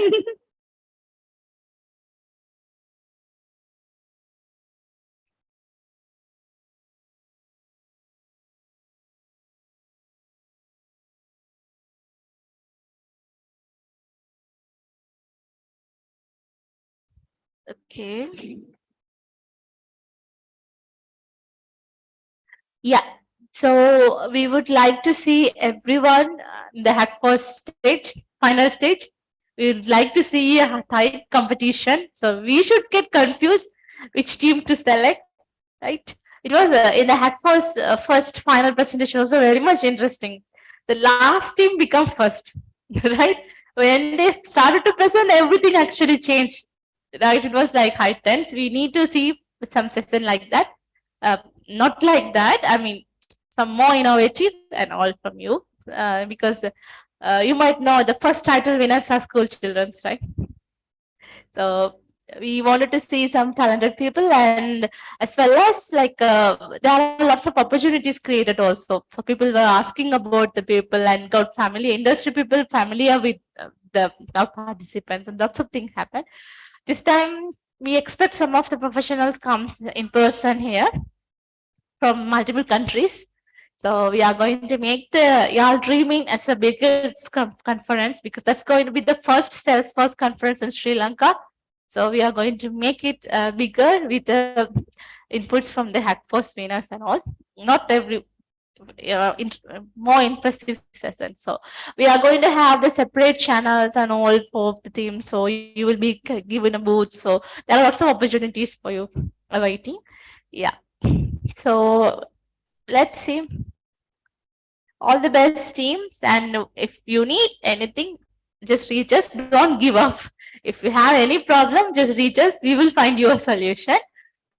Okay. Yeah. So we would like to see everyone in the Hackforce stage, final stage. We would like to see a tight competition. So we should get confused which team to select, right? It was in the Hackforce first final presentation also very much interesting. The last team become first, right? When they started to present, everything actually changed, right? It was like high tense. We need to see some session like that. Not like that. I mean, some more innovative and all from you, because you might know the first title winners are school children, right? So we wanted to see some talented people, and as well as like there are lots of opportunities created also. So people were asking about the people and got family industry people familiar with the our participants, and lots of things happen. This time we expect some of the professionals comes in person here from multiple countries. So we are going to make the Yarl Dreaming as a biggest conference, because that's going to be the first Salesforce conference in Sri Lanka. So we are going to make it bigger with the inputs from the Hackforce winners and all. Not every more impressive session. So we are going to have the separate channels and all for the team. So you will be given a booth. So there are lots of opportunities for you awaiting. Yeah. So let's see. All the best teams, and if you need anything, just reach us. Don't give up. If you have any problem, just reach us. We will find you a solution.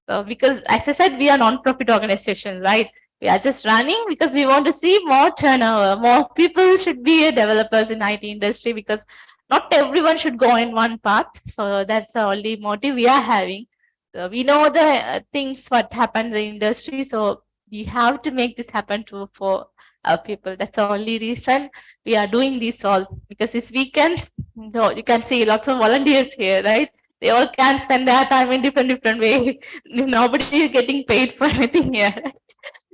So, because as I said, we are non-profit organization, right? We are just running because we want to see more turnover. More people should be developers in IT industry, because not everyone should go in one path. So that's the only motive we are having. So we know the things what happens in the industry. So we have to make this happen to for our people. That's the only reason we are doing this all. Because this weekend, no, you can see lots of volunteers here, right? They all can spend their time in different way. Nobody is getting paid for anything here.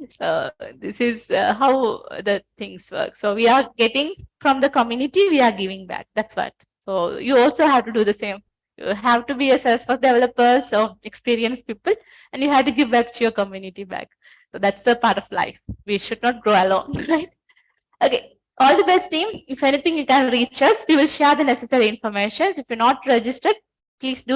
So this is how the things work. So we are getting from the community, we are giving back. That's what. So you also have to do the same. You have to be a Salesforce developer, so experienced people, and you have to give back to your community back. So that's the part of life. We should not grow alone, right? Okay. All the best, team. If anything, you can reach us. We will share the necessary information. If you're not registered, please do